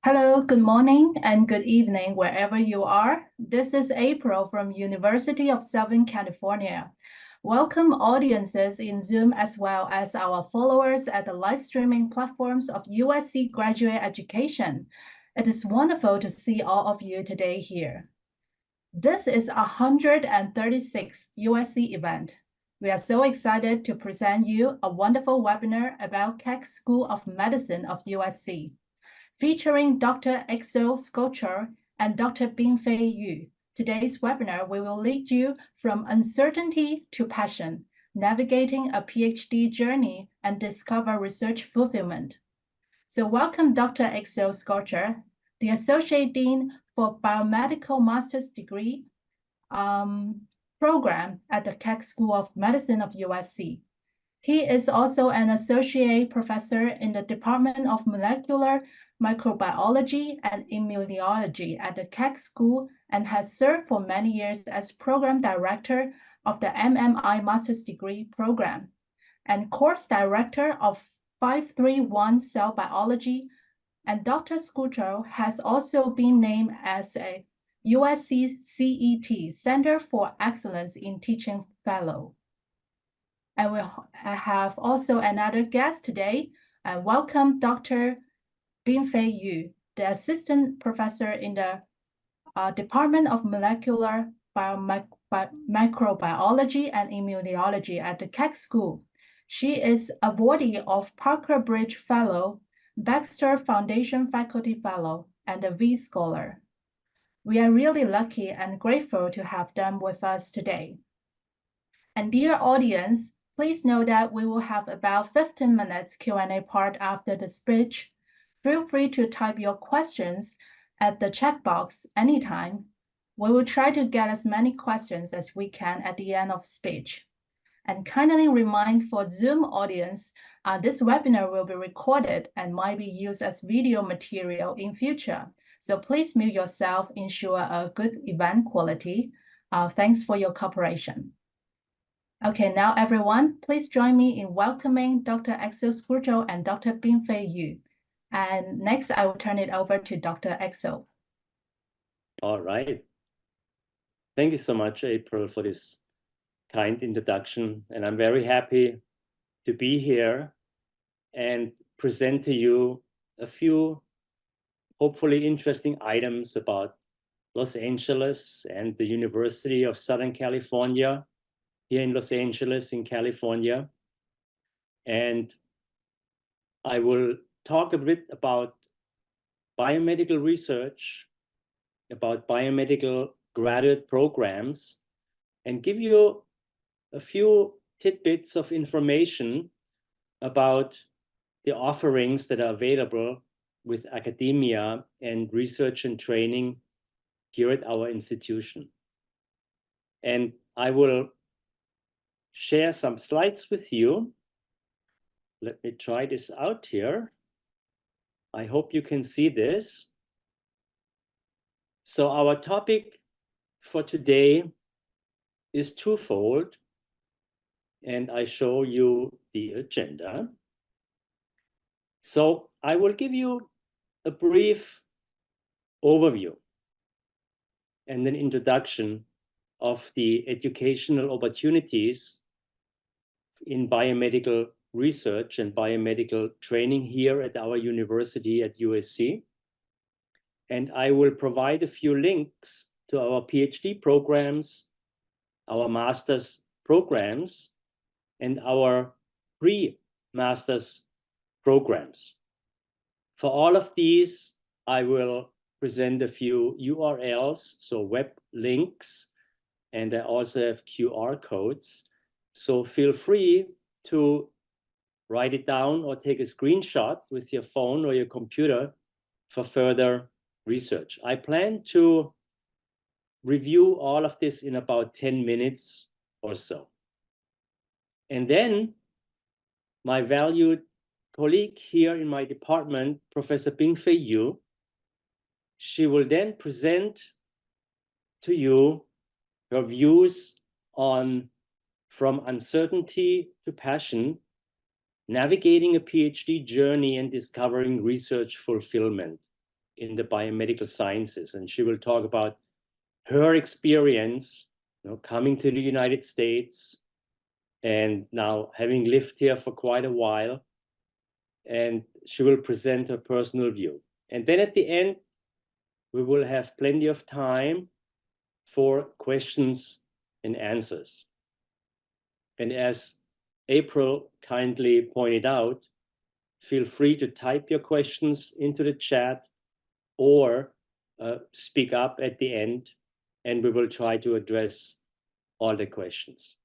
Hello, good morning and good evening wherever you are. This is April from University of Southern California. Welcome audiences in Zoom as well as our followers at the live streaming platforms of USC Graduate Education. It is wonderful to see all of you today here. This is 136th USC event. We are so excited to present you a wonderful webinar about Keck School of Medicine of USC. Featuring Dr. Exo Sculpture and Dr. Bingfei Yu. Today's webinar, we will lead you from uncertainty to passion, navigating a PhD journey and discover research fulfillment. So welcome Dr. Exo Sculpture, the Associate Dean for Biomedical Master's Degree program at the Keck School of Medicine of USC. He is also an associate professor in the Department of Molecular Microbiology and Immunology at the Keck School and has served for many years as program director of the MMI Master's Degree program and course director of 531 Cell Biology. And Dr. Sculpture has also been named as a USC CET Center for Excellence in Teaching Fellow. And we have also another guest today. Welcome Dr. Bingfei Yu, the assistant professor in the Department of Molecular Microbiology and Immunology at the Keck School. She is awardee of Parker Bridge Fellow, Baxter Foundation Faculty Fellow, and a V Scholar. We are really lucky and grateful to have them with us today. And dear audience, please know that we will have about 15 minutes Q&A part after the speech. Feel free to type your questions at the chat box anytime. We will try to get as many questions as we can at the end of speech. And kindly remind for Zoom audience, this webinar will be recorded and might be used as video material in future. So please mute yourself, ensure a good event quality. Thanks for your cooperation. Okay, now everyone, please join me in welcoming Dr. Exo Sculpture and Dr. Bingfei Yu. And next, I will turn it over to Dr. Exo. All right. Thank you so much, April, for this kind introduction. And I'm very happy to be here and present to you a few hopefully interesting items about Los Angeles and the University of Southern California here in Los Angeles in California. And I will talk a bit about biomedical research, about biomedical graduate programs, and give you a few tidbits of information about the offerings that are available with academia and research and training here at our institution. And I will share some slides with you. Let me try this out here. I hope you can see this. So our topic for today is twofold, and I show you the agenda. So I will give you a brief overview and an introduction of the educational opportunities in biomedical research and biomedical training here at our university at USC. And I will provide a few links to our PhD programs, our master's programs, and our pre-master's programs. For all of these, I will present a few URLs, so web links, and I also have QR codes. So feel free to write it down or take a screenshot with your phone or your computer for further research. I plan to review all of this in about 10 minutes or so. And then my valued colleague here in my department, Professor Bingfei Yu, she will then present to you her views on From Uncertainty to Passion, Navigating a PhD Journey and Discovering Research Fulfillment. in the biomedical sciences. And she will talk about her experience, coming to the United States and now having lived here for quite a while. And she will present her personal view. And then at the end, we will have plenty of time for questions and answers. And as April kindly pointed out, feel free to type your questions into the chat or speak up at the end, and we will try to address all the questions.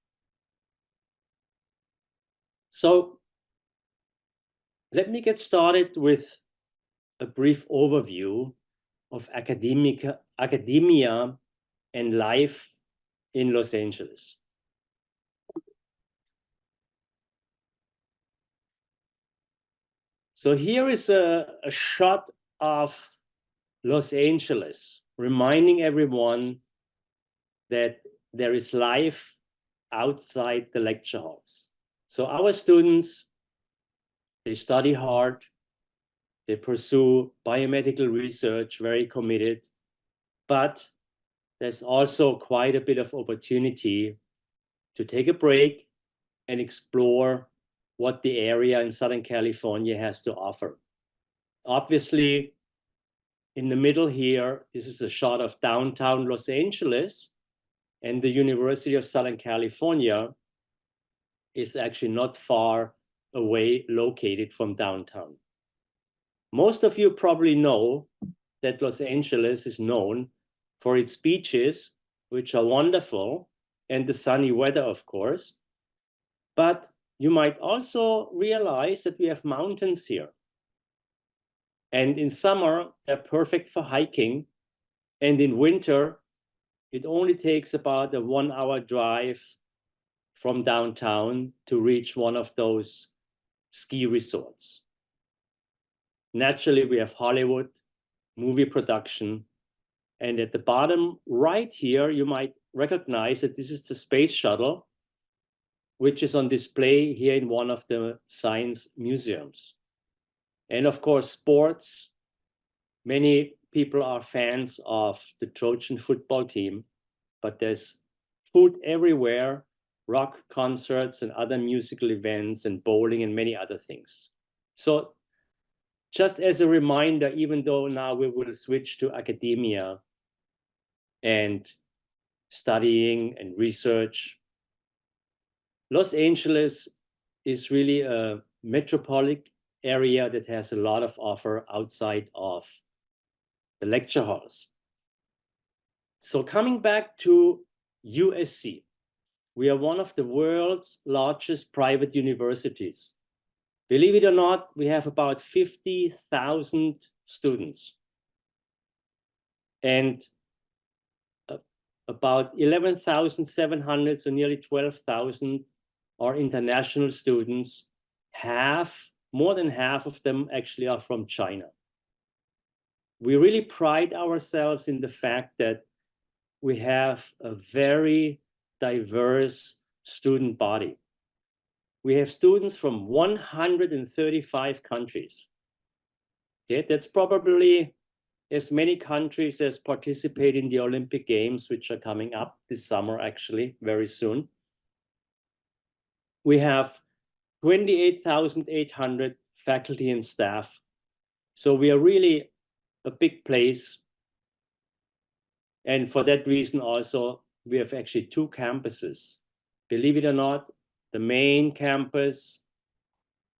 So let me get started with a brief overview of academia and life in Los Angeles. So here is a shot of Los Angeles, reminding everyone that there is life outside the lecture halls. So our students, they study hard, they pursue biomedical research, very committed, but there's also quite a bit of opportunity to take a break and explore what the area in Southern California has to offer. Obviously, in the middle here, this is a shot of downtown Los Angeles, and the University of Southern California is actually not far away located from downtown. Most of you probably know that Los Angeles is known for its beaches, which are wonderful, and the sunny weather, of course. But you might also realize that we have mountains here. And in summer, they're perfect for hiking. And in winter, it only takes about a 1-hour drive from downtown to reach one of those ski resorts. Naturally, we have Hollywood, movie production. And at the bottom right here, you might recognize that this is the space shuttle, which is on display here in one of the science museums. And of course, sports. Many people are fans of the Trojan football team, but there's food everywhere, rock concerts and other musical events and bowling and many other things. So just as a reminder, even though now we will switch to academia and studying and research, Los Angeles is really a metropolitan area that has a lot of offer outside of the lecture halls. So coming back to USC, we are one of the world's largest private universities. Believe it or not, we have about 50,000 students. And about 11,700, so nearly 12,000 are international students. More than half of them actually are from China. We really pride ourselves in the fact that we have a very diverse student body. We have students from 135 countries. Okay, that's probably as many countries as participate in the Olympic Games, which are coming up this summer, actually, very soon. We have 28,800 faculty and staff. So we are really a big place. And for that reason also, we have actually 2 campuses. Believe it or not, the main campus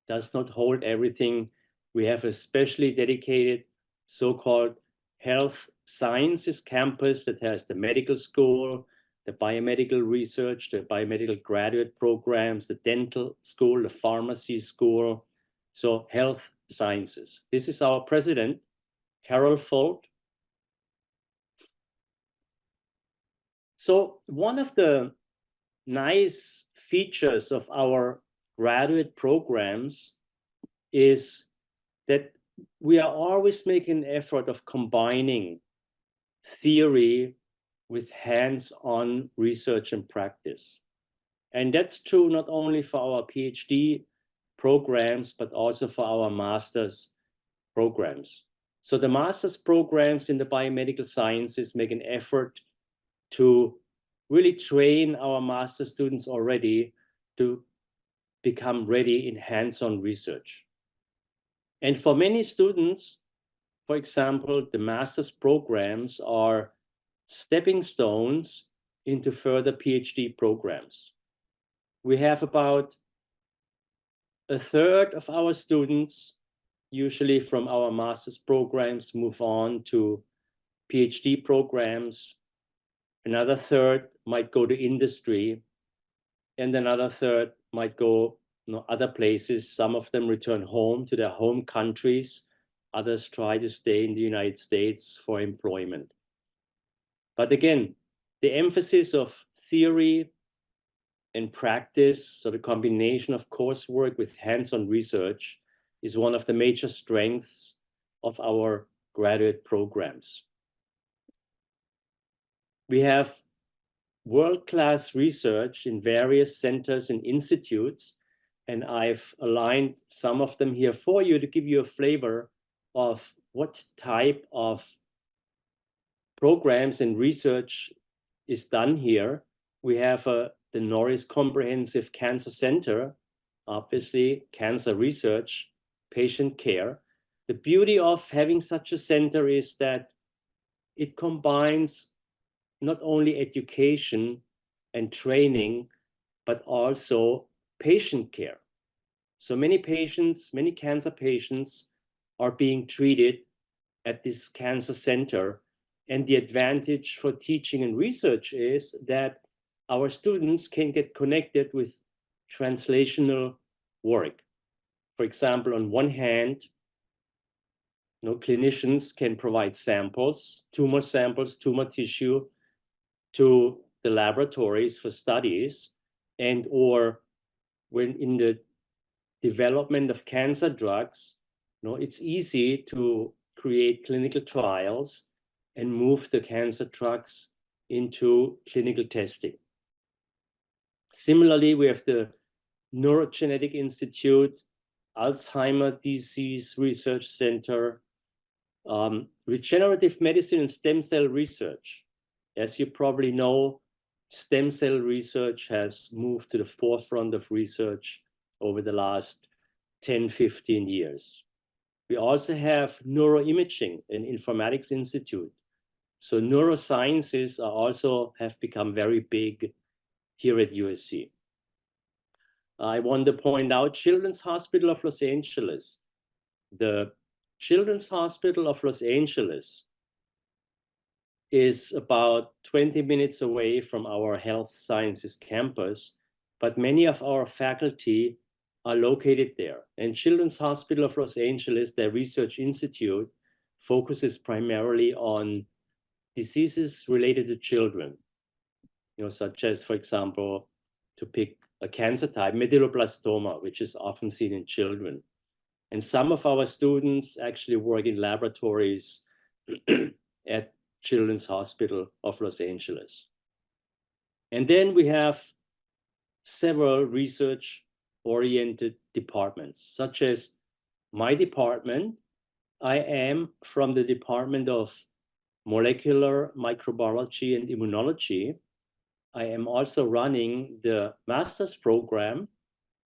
does not hold everything. We have a specially dedicated so-called health sciences campus that has the medical school, the biomedical research, the biomedical graduate programs, the dental school, the pharmacy school. So health sciences. This is our president, Carol Folt. So one of the nice features of our graduate programs is that we are always making an effort of combining theory with hands-on research and practice. And that's true not only for our PhD programs, but also for our master's programs. So the master's programs in the biomedical sciences make an effort to really train our master students already to become ready in hands-on research. And for many students, for example, the master's programs are stepping stones into further PhD programs. We have about a third of our students, usually from our master's programs, move on to PhD programs. Another third might go to industry, and another third might go other places. Some of them return home to their home countries. Others try to stay in the United States for employment. But again, the emphasis of theory and practice, so the combination of coursework with hands-on research, is one of the major strengths of our graduate programs. We have world-class research in various centers and institutes, and I've aligned some of them here for you to give you a flavor of what type of programs and research is done here. We have the Norris Comprehensive Cancer Center, obviously cancer research, patient care. The beauty of having such a center is that it combines not only education and training, but also patient care. So many patients, many cancer patients are being treated at this cancer center. And the advantage for teaching and research is that our students can get connected with translational work. For example, on one hand, clinicians can provide samples, tumor tissue to the laboratories for studies, and or when in the development of cancer drugs, it's easy to create clinical trials and move the cancer drugs into clinical testing. Similarly, we have the Neurogenetic Institute, Alzheimer's Disease Research Center, regenerative medicine and stem cell research. As you probably know, stem cell research has moved to the forefront of research over the last 10, 15 years. We also have neuroimaging and informatics institute. So neurosciences have become very big here at USC. I want to point out Children's Hospital of Los Angeles. The Children's Hospital of Los Angeles is about 20 minutes away from our health sciences campus, but many of our faculty are located there. And Children's Hospital of Los Angeles, their research institute, focuses primarily on diseases related to children, such as, for example, to pick a cancer type, medulloblastoma, which is often seen in children. And some of our students actually work in laboratories at Children's Hospital of Los Angeles. And then we have several research-oriented departments, such as my department. I am from the Department of Molecular Microbiology and Immunology. I am also running the master's program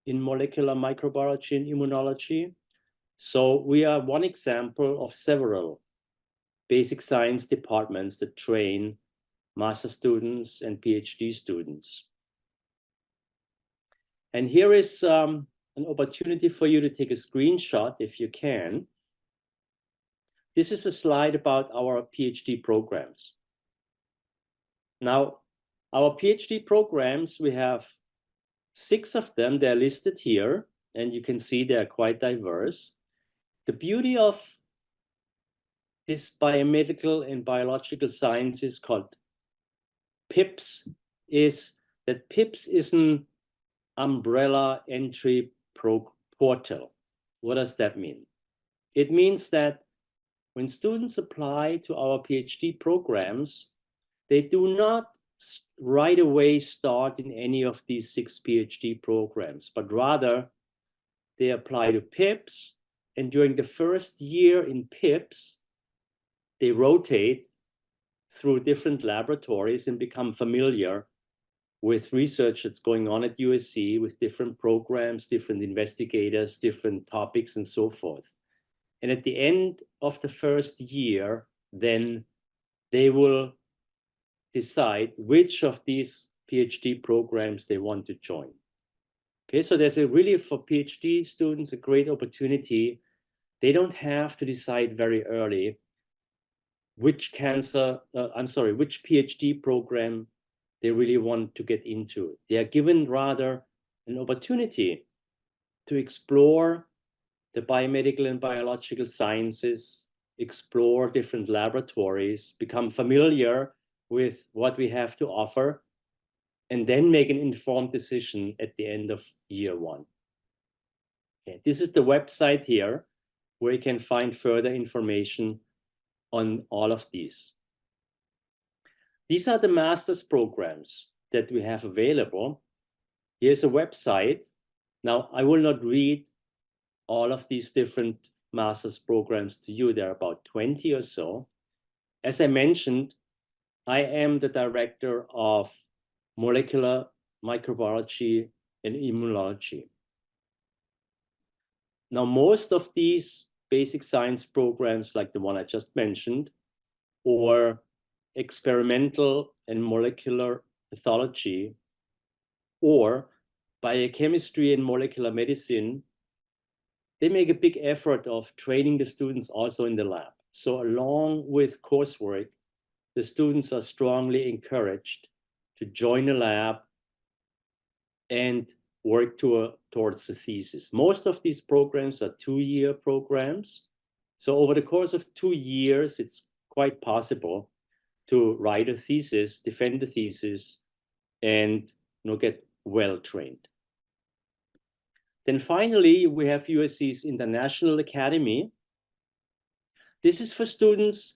in molecular microbiology and immunology. So we are one example of several basic science departments that train master students and PhD students. And here is an opportunity for you to take a screenshot if you can. This is a slide about our PhD programs. Now, our PhD programs, we have 6 of them. They're listed here, and you can see they're quite diverse. The beauty of this biomedical and biological sciences called PIPS is that PIPS is an umbrella entry portal. What does that mean? It means that when students apply to our PhD programs, they do not right away start in any of these 6 PhD programs, but rather they apply to PIPS, and during the first year in PIPS, they rotate through different laboratories and become familiar with research that's going on at USC, with different programs, different investigators, different topics, and so forth. And at the end of the first year, then they will decide which of these PhD programs they want to join. Okay, so there's a really, for PhD students, a great opportunity. They don't have to decide very early which PhD program they really want to get into. They are given rather an opportunity to explore the biomedical and biological sciences, explore different laboratories, become familiar with what we have to offer, and then make an informed decision at the end of year one. Okay, this is the website here where you can find further information on all of these. These are the master's programs that we have available. Here's a website. Now, I will not read all of these different master's programs to you. There are about 20 or so. As I mentioned, I am the director of molecular microbiology and immunology. Now, most of these basic science programs, like the one I just mentioned, or experimental and molecular pathology, or biochemistry and molecular medicine, they make a big effort of training the students also in the lab. So along with coursework, the students are strongly encouraged to join a lab and work towards the thesis. Most of these programs are 2-year programs. So over the course of 2 years, it's quite possible to write a thesis, defend the thesis, and get well trained. Then finally, we have USC's International Academy. This is for students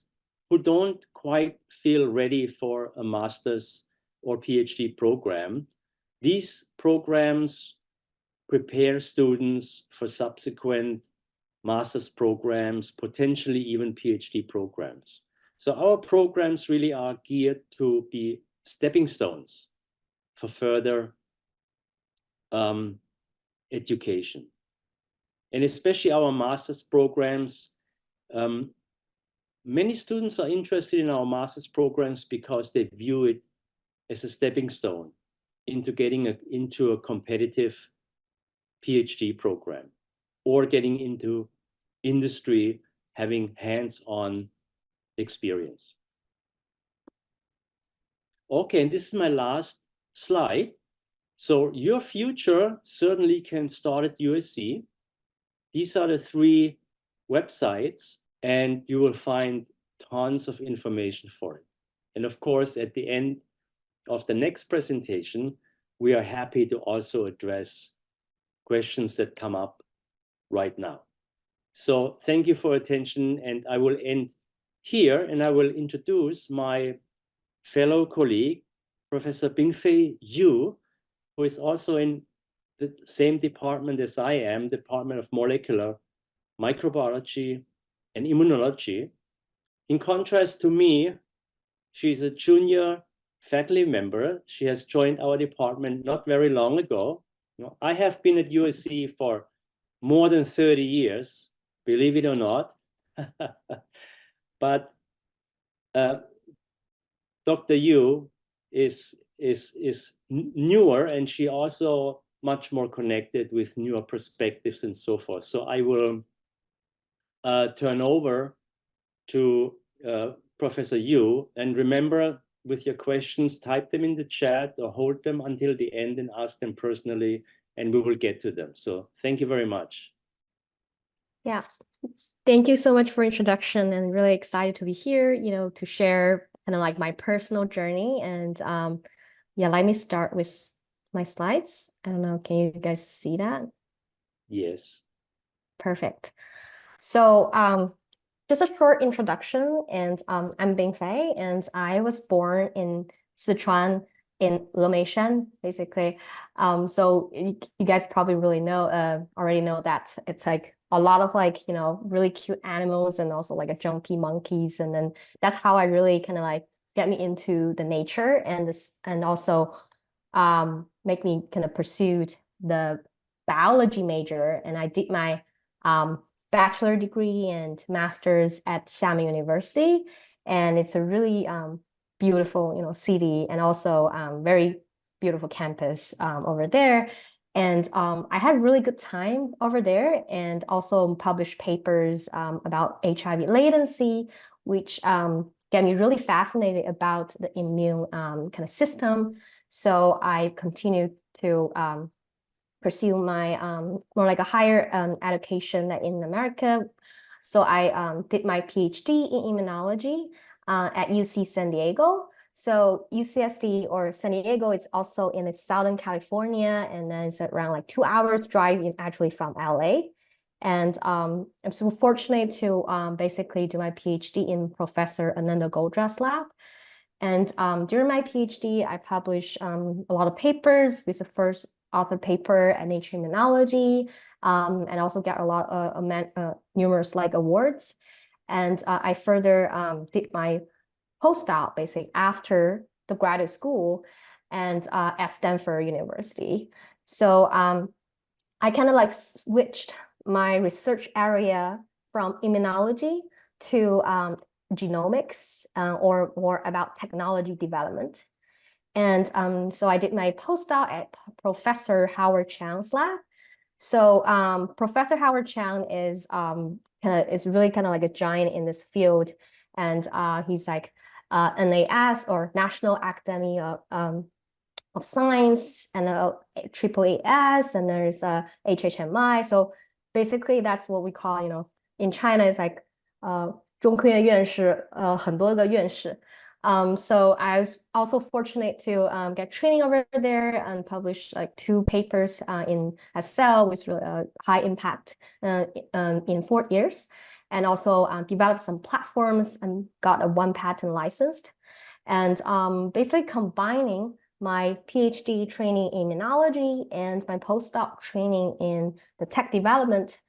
who don't quite feel ready for a master's or PhD program. These programs prepare students for subsequent master's programs, potentially even PhD programs. So our programs really are geared to be stepping stones for further education. And especially our master's programs, many students are interested in our master's programs because they view it as a stepping stone into getting into a competitive PhD program, or getting into industry, having hands-on experience. Okay, and this is my last slide. So your future certainly can start at USC. These are the 3 websites, and you will find tons of information for it. And of course, at the end of the next presentation, we are happy to also address questions that come up right now. So thank you for attention, and I will end here, and I will introduce my fellow colleague, Professor Bingfei Yu, who is also in the same department as I am, Department of Molecular Microbiology and Immunology. In contrast to me, she's a junior faculty member. She has joined our department not very long ago. I have been at USC for more than 30 years, believe it or not. But Dr. Yu is newer, and she also much more connected with newer perspectives and so forth. So I will turn over to Professor Yu, and remember, with your questions, type them in the chat or hold them until the end and ask them personally, and we will get to them. So thank you very much. Yeah, thank you so much for introduction, and really excited to be here, to share kind of like my personal journey. And yeah, let me start with my slides. I don't know, can you guys see that? Yes. Perfect. So just a short introduction, and I'm Bingfei, and I was born in Sichuan, in Lemeshan, basically. So you guys probably really already know that it's like a lot of like, really cute animals and also like a jumpy monkeys. And then that's how I really kind of like get me into the nature and this, and also make me kind of pursued the biology major. And I did my bachelor degree and master's at Xiamen University. And it's a really beautiful, city, and also very beautiful campus over there. And I had really good time over there, and also published papers about HIV latency, which get me really fascinated about the immune kind of system. So I continued to pursue my more like a higher education in America. So I did my PhD in immunology at UC San Diego. So UCSD or San Diego is also in Southern California, and then it's around like 2 hours drive actually from LA. And I'm so fortunate to basically do my PhD in Professor Ananda Goldra's lab. And during my PhD, I published a lot of papers with the first author paper at Nature Immunology, and also got a lot of numerous like awards. And I further did my postdoc basically after the graduate school and at Stanford University. So I kind of like switched my research area from immunology to genomics or more about technology development. And so I did my postdoc at Professor Howard Chang's lab. So Professor Howard Chang is really kind of like a giant in this field, and he's like NAS or National Academy of Science, and AAAS, and there's HHMI. So basically, that's what we call, in China, it's like 中科院院士，很多个院士。So I was also fortunate to get training over there and publish like 2 papers in a Cell with really high impact in 4 years, and also developed some platforms and got a 1 patent licensed. And basically combining my PhD training in immunology and my postdoc training in the tech development,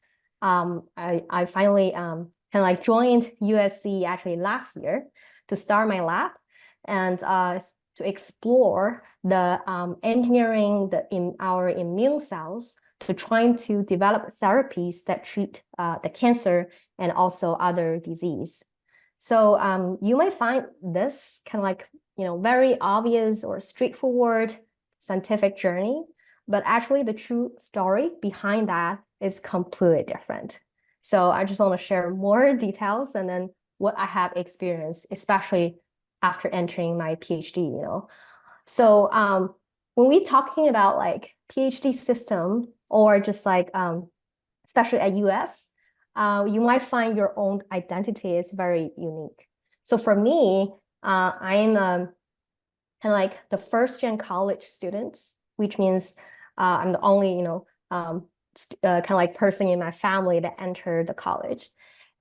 I finally kind of like joined USC actually last year to start my lab and to explore the engineering in our immune cells to trying to develop therapies that treat the cancer and also other disease. So you might find this kind of like, very obvious or straightforward scientific journey, but actually the true story behind that is completely different. So I just want to share more details and then what I have experienced, especially after entering my PhD. So when we're talking about like PhD system or just like, especially at US, you might find your own identity is very unique. So for me, I'm kind of like the first-gen college student, which means I'm the only, kind of like person in my family that entered the college.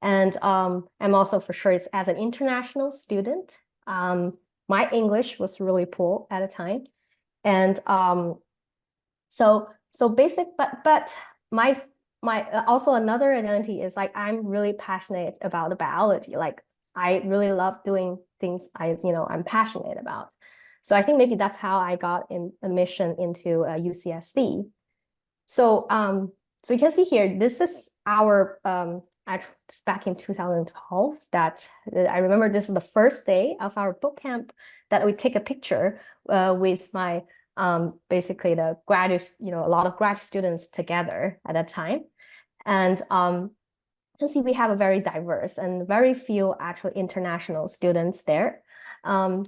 And I'm also for sure as an international student. My English was really poor at the time. And so basic, but my also another identity is like I'm really passionate about the biology. Like I really love doing things I'm passionate about. So I think maybe that's how I got admission into UCSD. So so you can see here, this is our back in 2012 that I remember this is the first day of our boot camp that we take a picture with my basically the graduate, a lot of grad students together at that time. And you can see we have a very diverse and very few actually international students there.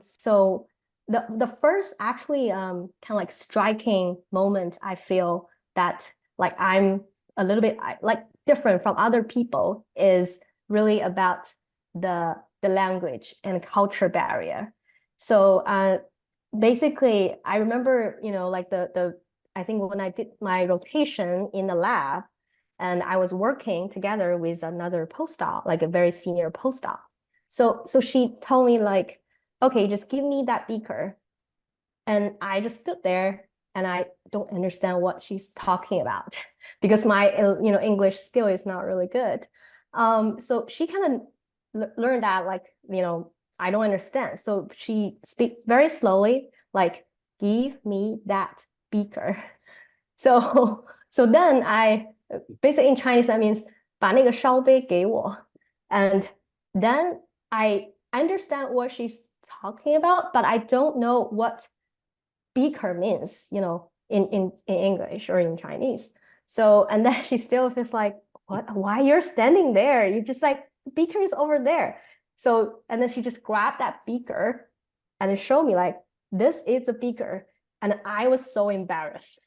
So the first actually kind of like striking moment I feel that like I'm a little bit like different from other people is really about the language and culture barrier. So basically I remember, like I think when I did my rotation in the lab and I was working together with another postdoc, like a very senior postdoc. So she told me like, okay, just give me that beaker. And I just stood there and I don't understand what she's talking about because my English skill is not really good. So she kind of learned that like, I don't understand. So she speaks very slowly, like, give me that beaker. So then I basically in Chinese that means 把那个烧杯给我. And then I understand what she's talking about, but I don't know what beaker means, in English or in Chinese. So, and then she still feels like, what, why you're standing there? You just like, beaker is over there. So, and then she just grabbed that beaker and then showed me like, this is a beaker. And I was so embarrassed.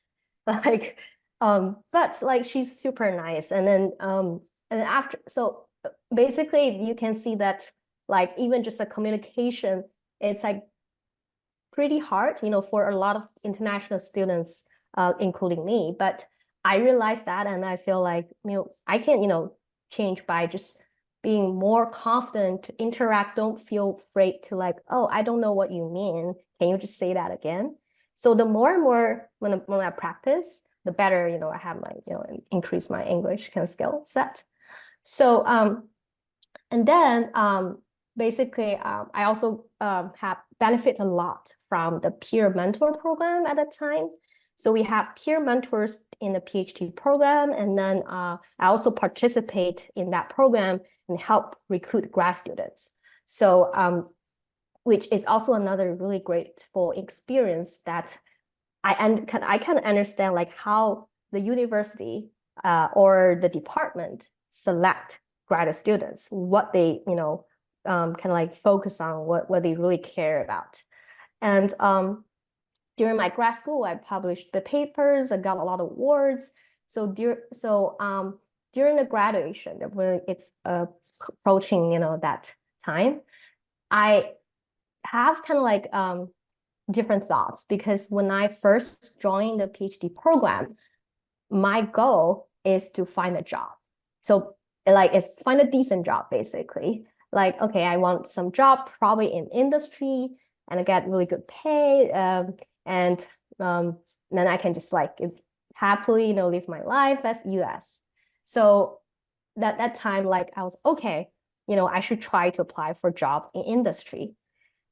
Like, but like, she's super nice. And then, and after, so basically you can see that like, even just a communication, it's like pretty hard, for a lot of international students, including me. But I realized that, and I feel like, I can, change by just being more confident to interact. Don't feel afraid to like, oh, I don't know what you mean. Can you just say that again? So the more and more when I practice, the better, I have my, increase my English kind of skill set. So, and then, basically, I also have benefit a lot from the peer mentor program at that time. So we have peer mentors in the PhD program, and then I also participate in that program and help recruit grad students. So, which is also another really grateful experience that I can understand like how the university or the department select graduate students, what they, kind of like focus on, what they really care about. And during my grad school, I published the papers, I got a lot of awards. So during the graduation, when it's approaching, that time, I have kind of like different thoughts, because when I first joined the PhD program, my goal is to find a job. So like, it's find a decent job, basically. Like, okay, I want some job probably in industry and I get really good pay. And then I can just like happily, live my life as US. So that time, like I was, okay, I should try to apply for jobs in industry.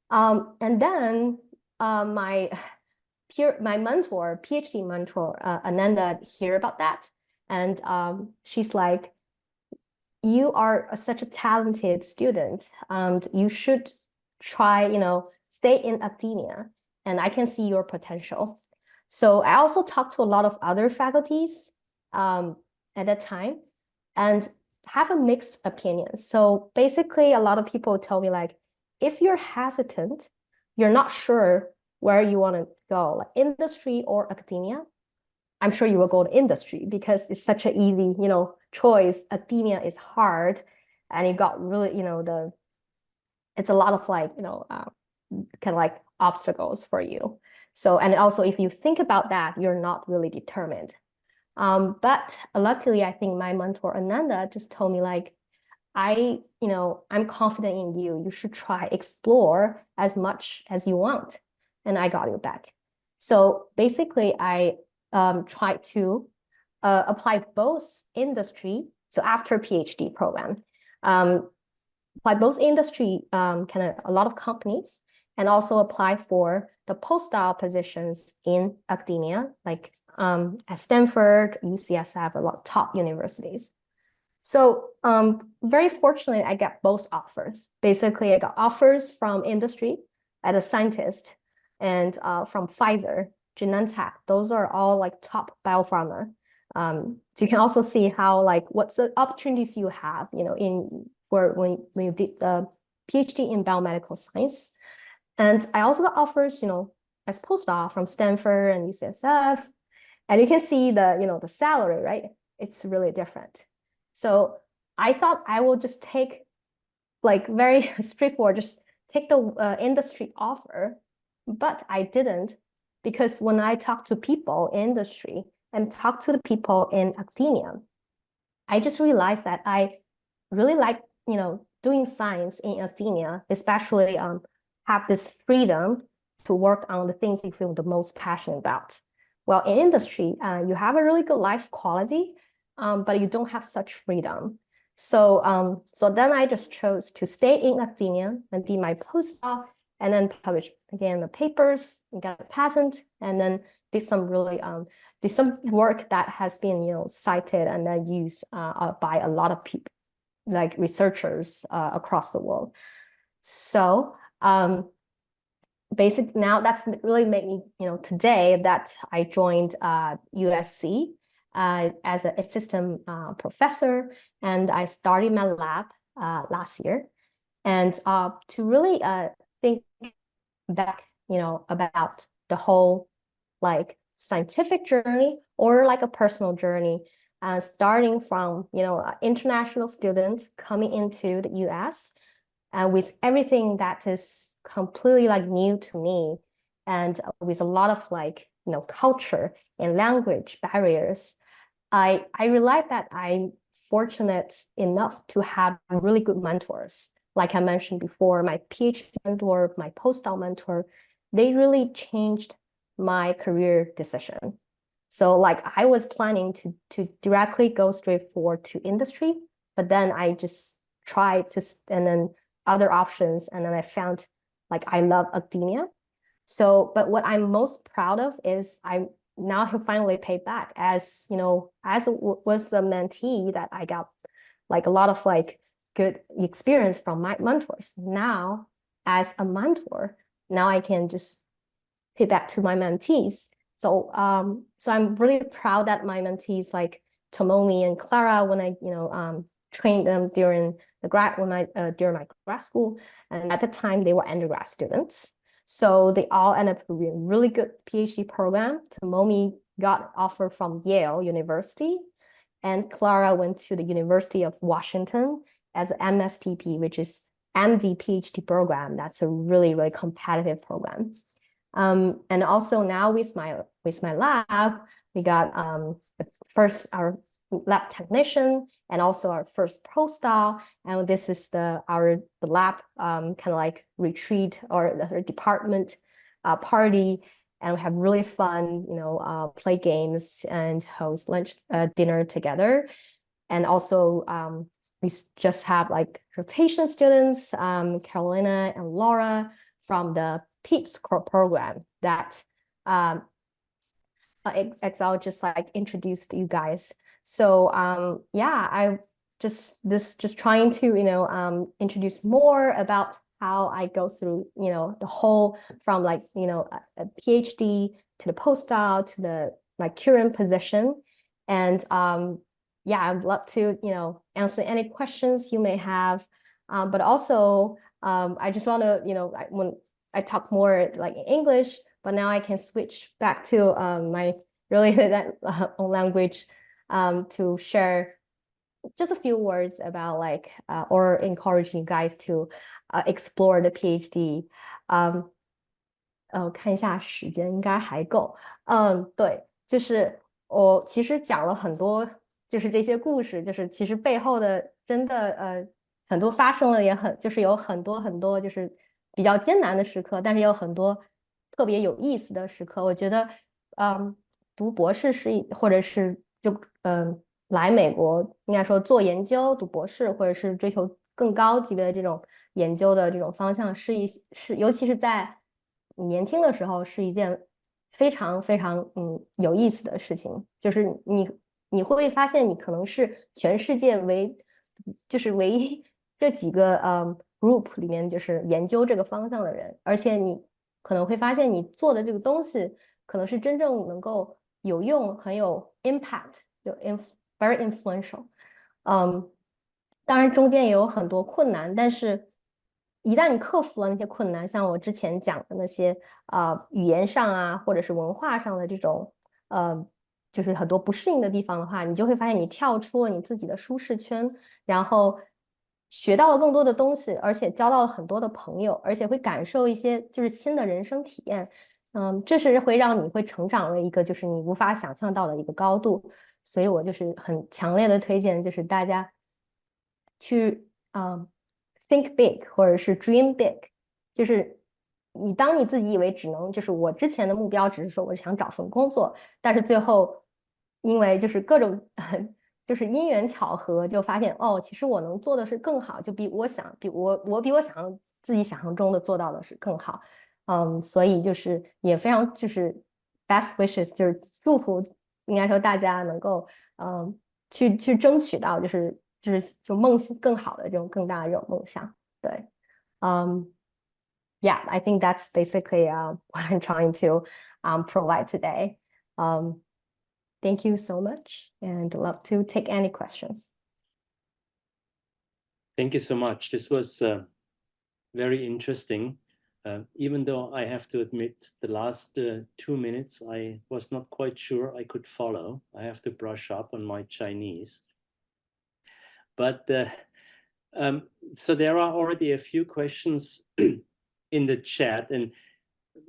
And then my mentor, PhD mentor, Ananda, hear about that. And she's like, you are such a talented student, and you should try, stay in academia, and I can see your potential. So I also talked to a lot of other faculties at that time and have a mixed opinion. So basically, a lot of people tell me like, if you're hesitant, you're not sure where you want to go, like industry or academia, I'm sure you will go to industry because it's such an easy, choice. Academia is hard, and you got really, it's a lot of like, kind of like obstacles for you. So, and also if you think about that, you're not really determined. But luckily, I think my mentor Ananda just told me like, I'm confident in you. You should try, explore as much as you want, and I got you back. So basically, I tried to apply both industry. So after PhD program, apply both industry, kind of a lot of companies, and also apply for the postdoc positions in academia, like at Stanford, UCSF, a lot of top universities. So very fortunately, I got both offers. Basically, I got offers from industry as a scientist, and from Pfizer, Genentech. Those are all like top biopharma. So you can also see how like what's the opportunities you have, in when you did the PhD in biomedical science. And I also got offers, as postdoc from Stanford and UCSF. And you can see the, the salary, right? It's really different. So I thought I will just take like very straightforward, just take the industry offer, but I didn't, because when I talk to people in industry and talk to the people in academia, I just realized that I really like, doing science in academia, especially have this freedom to work on the things you feel the most passionate about. well, in industry, you have a really good life quality, but you don't have such freedom. So then I just chose to stay in academia and did my postdoc, and then publish again the papers and got a patent, and then did some work that has been cited and then used by a lot of people, like researchers across the world. So basically now that's really made me today that I joined USC as an assistant professor, and I started my lab last year, and to really think back about the whole like scientific journey or like a personal journey, starting from international students coming into the US with everything that is completely like new to me, and with a lot of like culture and language barriers. I realized that I'm fortunate enough to have really good mentors. Like I mentioned before, my PhD mentor, my postdoc mentor, they really changed my career decision. So like I was planning to directly go straight forward to industry, but then I just tried to, and then other options, and then I found like I love academia. So, but what I'm most proud of is I now have finally paid back, as was a mentee that I got like a lot of like good experience from my mentors. Now, as a mentor, now I can just pay back to my mentees. So I'm really proud that my mentees like Tomomi and Clara, when I trained them during during my grad school, and at the time they were undergrad students. So they all ended up with a really good PhD program. Tomomi got offer from Yale University, and Clara went to the University of Washington as an MSTP, which is MD PhD program. That's a really, really competitive program. And also now with my lab, we got our lab technician and also our first postdoc, and this is the lab kind of like retreat or the department party, and we have really fun play games and host lunch dinner together. And also we just have like rotation students, Carolina and Laura from the PEEPS program that Excel just like introduced you guys. So yeah, I just trying to introduce more about how I go through the whole from like a PhD to the postdoc to the like current position. And yeah, I'd love to answer any questions you may have. But also I just want to when I talk more like in English, but now I can switch back to my really own language to share just a few words about like or encouraging you guys to explore the PhD. 看一下时间应该还够。对，就是我其实讲了很多，就是这些故事，就是其实背后的真的很多发生了，也就是有很多很多就是比较艰难的时刻，但是也有很多特别有意思的时刻。我觉得，读博士或者是来美国，应该说做研究、读博士，或者是追求更高级别的这种研究的这种方向，尤其是在你年轻的时候，是一件非常非常有意思的事情。就是你会发现，你可能是全世界唯一这几个group 里面就是研究这个方向的人，而且你可能会发现你做的这个东西可能是真正能够有用、很有 impact、very influential。当然中间也有很多困难，但是一旦你克服了那些困难，像我之前讲的那些语言上啊，或者是文化上的这种就是很多不适应的地方的话，你就会发现你跳出了你自己的舒适圈，然后学到了更多的东西，而且交到了很多的朋友，而且会感受一些就是新的人生体验。这是会让你会成长为一个就是你无法想象到的一个高度。所以我就是很强烈的推荐，就是大家去think big 或者是 dream big，就是当你自己以为只能就是我之前的目标只是说我想找份工作，但是最后因为就是各种就是因缘巧合，就发现哦，其实我能做的是更好，就比我自己想象中的做到的是更好。所以就是也非常就是 best wishes，就是祝福，应该说大家能够去争取到就梦更好的这种更大的这种梦想。对，yeah, I think that's basically what I'm trying to provide today. Thank you so much, and love to take any questions. Thank you so much. This was very interesting. Even though I have to admit, the last 2 minutes, I was not quite sure I could follow. I have to brush up on my Chinese. But so there are already a few questions in the chat, and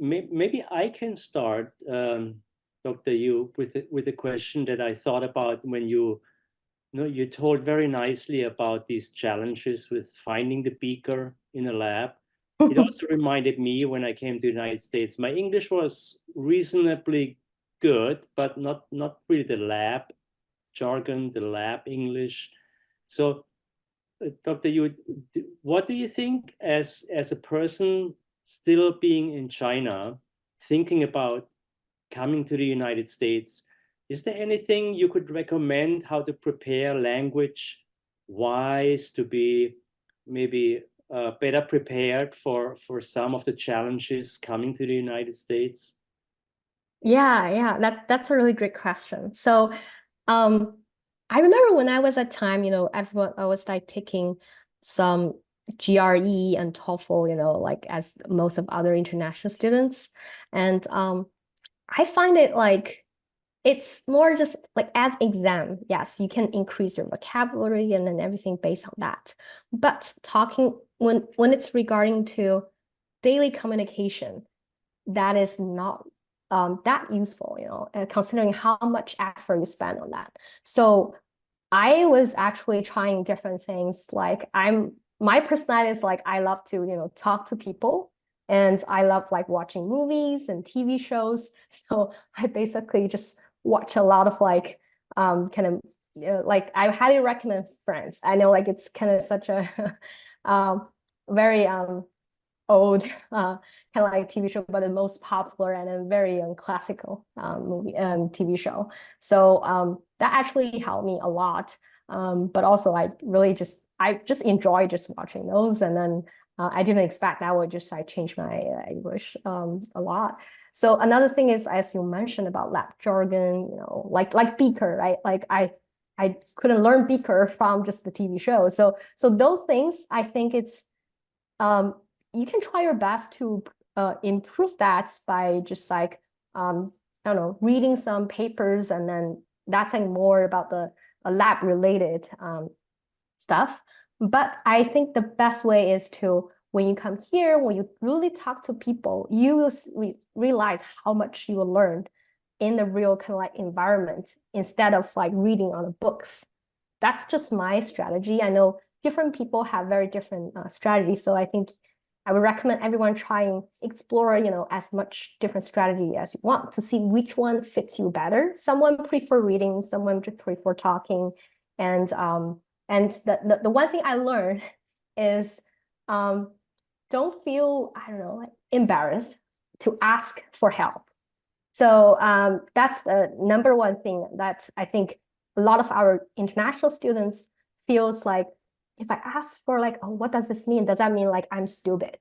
maybe I can start, Dr. Yu, with a question that I thought about when you told very nicely about these challenges with finding the beaker in a lab. It also reminded me when I came to the United States, my English was reasonably good, but not really the lab jargon, the lab English. So, Dr. Yu, what do you think as a person still being in China, thinking about coming to the United States? Is there anything you could recommend how to prepare language wise to be maybe better prepared for some of the challenges coming to the United States? Yeah, that's a really great question. So, I remember when I was at time, I was like taking some GRE and TOEFL, like as most of other international students, and I find it like it's more just like as exam. Yes, you can increase your vocabulary and then everything based on that. But talking when it's regarding to daily communication, that is not that useful, considering how much effort you spend on that. So I was actually trying different things. Like my personality is like I love to, talk to people, and I love like watching movies and TV shows. So I basically just watch a lot of like kind of like I highly recommend Friends. I know like it's kind of such a very old kind of like TV show, but the most popular and a very classical movie and TV show. So that actually helped me a lot. But also I just enjoy just watching those, and then I didn't expect that would just change my English a lot. So another thing is, as you mentioned about lab jargon, like beaker, right? Like I couldn't learn beaker from just the TV show. So those things, I think it's you can try your best to improve that by just like I don't know, reading some papers, and then that's like more about the lab related stuff. But I think the best way is to, when you come here, when you really talk to people, you will realize how much you will learn in the real kind of like environment instead of like reading on the books. That's just my strategy. I know different people have very different strategies, so I think I would recommend everyone try and explore, as much different strategy as you want to see which one fits you better. Someone prefer reading, someone just prefer talking, and the one thing I learned is don't feel, I don't know, like embarrassed to ask for help. So that's the number one thing that I think a lot of our international students feels like, if I ask for like, oh, what does this mean? Does that mean like I'm stupid?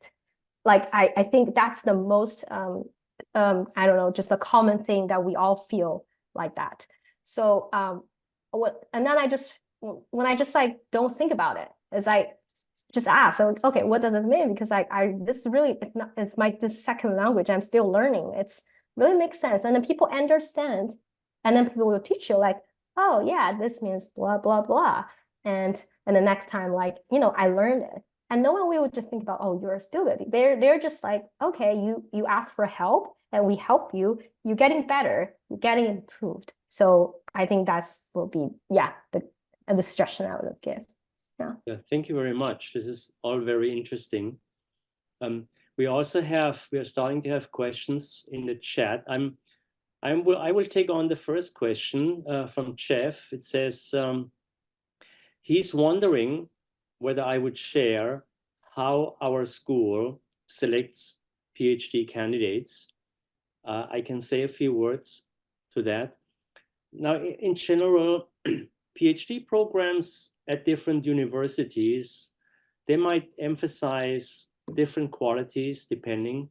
Like I think that's the most I don't know, just a common thing that we all feel like that. So and then when I just like don't think about it, it's like just ask. So okay, what does it mean? Because this really, it's this second language. I'm still learning. It's really makes sense, and then people understand, and then people will teach you like, oh yeah, this means blah blah blah, and the next time, like, I learned it, and no one will just think about, oh, you're stupid. They're just like, okay, you ask for help and we help you. You're getting better. You're getting improved. So I think will be the suggestion I would give. Yeah. Yeah, thank you very much. This is all very interesting. we are starting to have questions in the chat. I will take on the first question from Jeff. It says, he's wondering whether I would share how our school selects PhD candidates. I can say a few words to that. Now, in general, PhD programs at different universities, they might emphasize different qualities depending.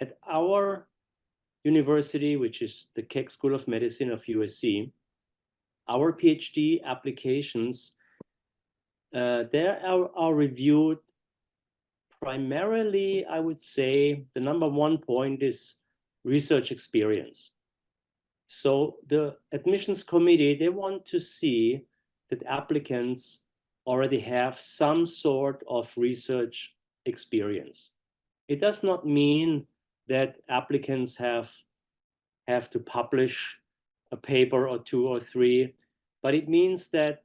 At our university, which is the Keck School of Medicine of USC, our PhD applications, they are reviewed primarily, I would say, the number one point is research experience. So the admissions committee, they want to see that applicants already have some sort of research experience. It does not mean that applicants have to publish a paper or two or three, but it means that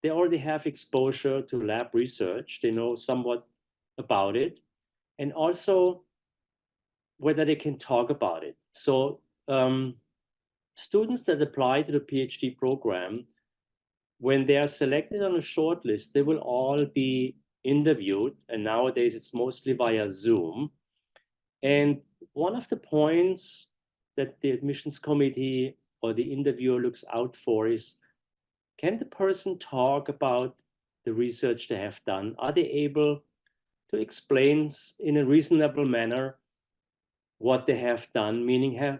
they already have exposure to lab research. They know somewhat about it, and also whether they can talk about it. So students that apply to the PhD program, when they are selected on a shortlist, they will all be interviewed, and nowadays it's mostly via Zoom. And one of the points that the admissions committee or the interviewer looks out for is, can the person talk about the research they have done? Are they able to explain in a reasonable manner what they have done? Meaning,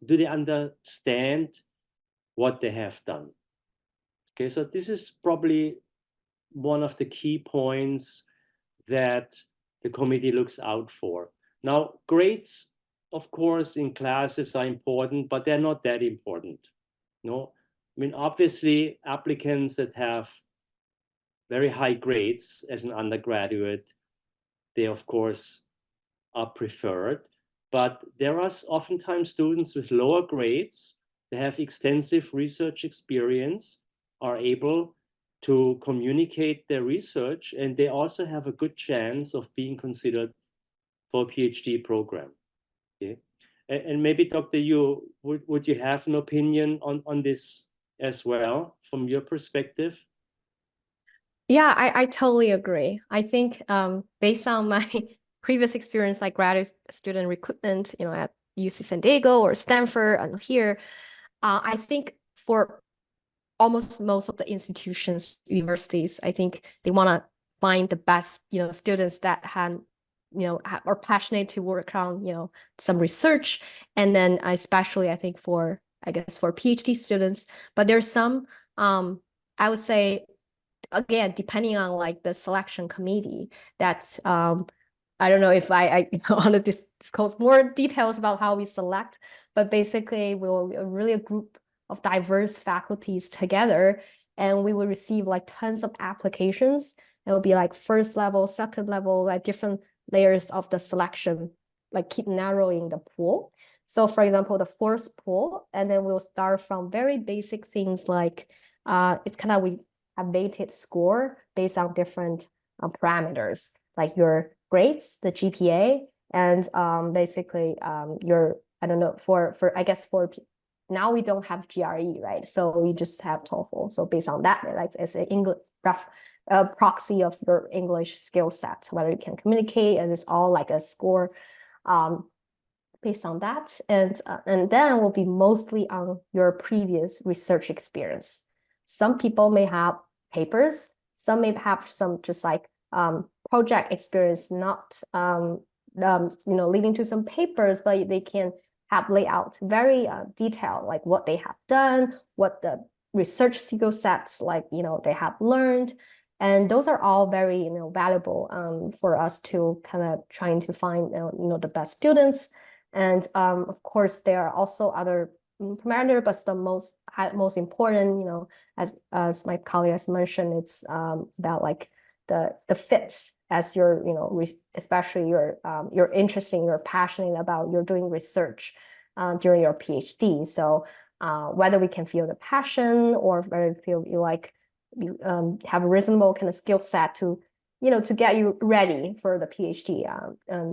do they understand what they have done? Okay, so this is probably one of the key points that the committee looks out for. Now, grades, of course, in classes are important, but they're not that important. No, I mean, obviously, applicants that have very high grades as an undergraduate, they, of course, are preferred. But there are oftentimes students with lower grades, they have extensive research experience, are able to communicate their research, and they also have a good chance of being considered for a PhD program. Okay? And maybe, Dr. Yu, would you have an opinion on this as well, from your perspective? Yeah, I totally agree. I think based on my previous experience, like graduate student recruitment, at UC San Diego or Stanford and here, I think for almost most of the institutions, universities, I think they want to find the best, students that are passionate to work on, some research. And then especially, I think for PhD students, but there's some, I would say, again, depending on like the selection committee, that I don't know if I want to disclose more details about how we select, but basically we'll really a group of diverse faculties together, and we will receive like tons of applications. It will be like first level, second level, like different layers of the selection, like keep narrowing the pool. So for example, the first pool, and then we'll start from very basic things like it's kind of we have weighted score based on different parameters, like your grades, the GPA, and basically your, I don't know, for I guess for now we don't have GRE, right? So we just have TOEFL. So based on that, like it's an English proxy of your English skill set, whether you can communicate, and it's all like a score based on that. And then will be mostly on your previous research experience. Some people may have papers, some may have some just like project experience, not leading to some papers, but they can have layout very detailed, like what they have done, what the research skill sets like they have learned, and those are all very valuable for us to kind of trying to find the best students. And of course there are also other parameters, but the most important, as my colleague has mentioned, it's about like the fits as you're especially you're interested, you're passionate about, you're doing research during your PhD. So whether we can feel the passion, or whether you feel you like you have a reasonable kind of skill set to to get you ready for the PhD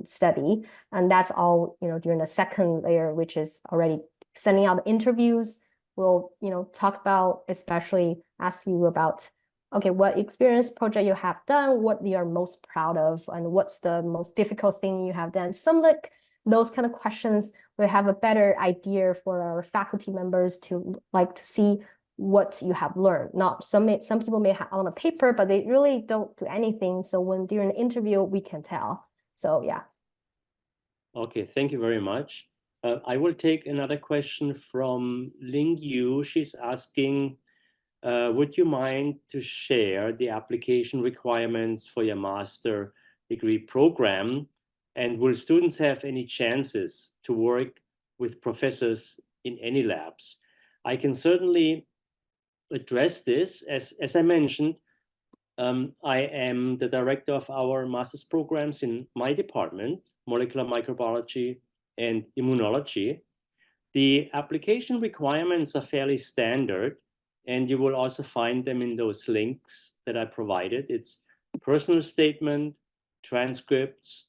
study. And that's all, during the second layer, which is already sending out the interviews. We'll, talk about, especially ask you about, okay, what experience project you have done, what you are most proud of, and what's the most difficult thing you have done. Some like those kind of questions will have a better idea for our faculty members to see what you have learned. Not some people may have on a paper, but they really don't do anything. So when during the interview, we can tell. So yeah. Okay, thank you very much. I will take another question from Ling Yu. She's asking, would you mind to share the application requirements for your master degree program? And will students have any chances to work with professors in any labs? I can certainly address this. As I mentioned, I am the director of our master's programs in my department, molecular microbiology and immunology. The application requirements are fairly standard, and you will also find them in those links that I provided. It's personal statement, transcripts,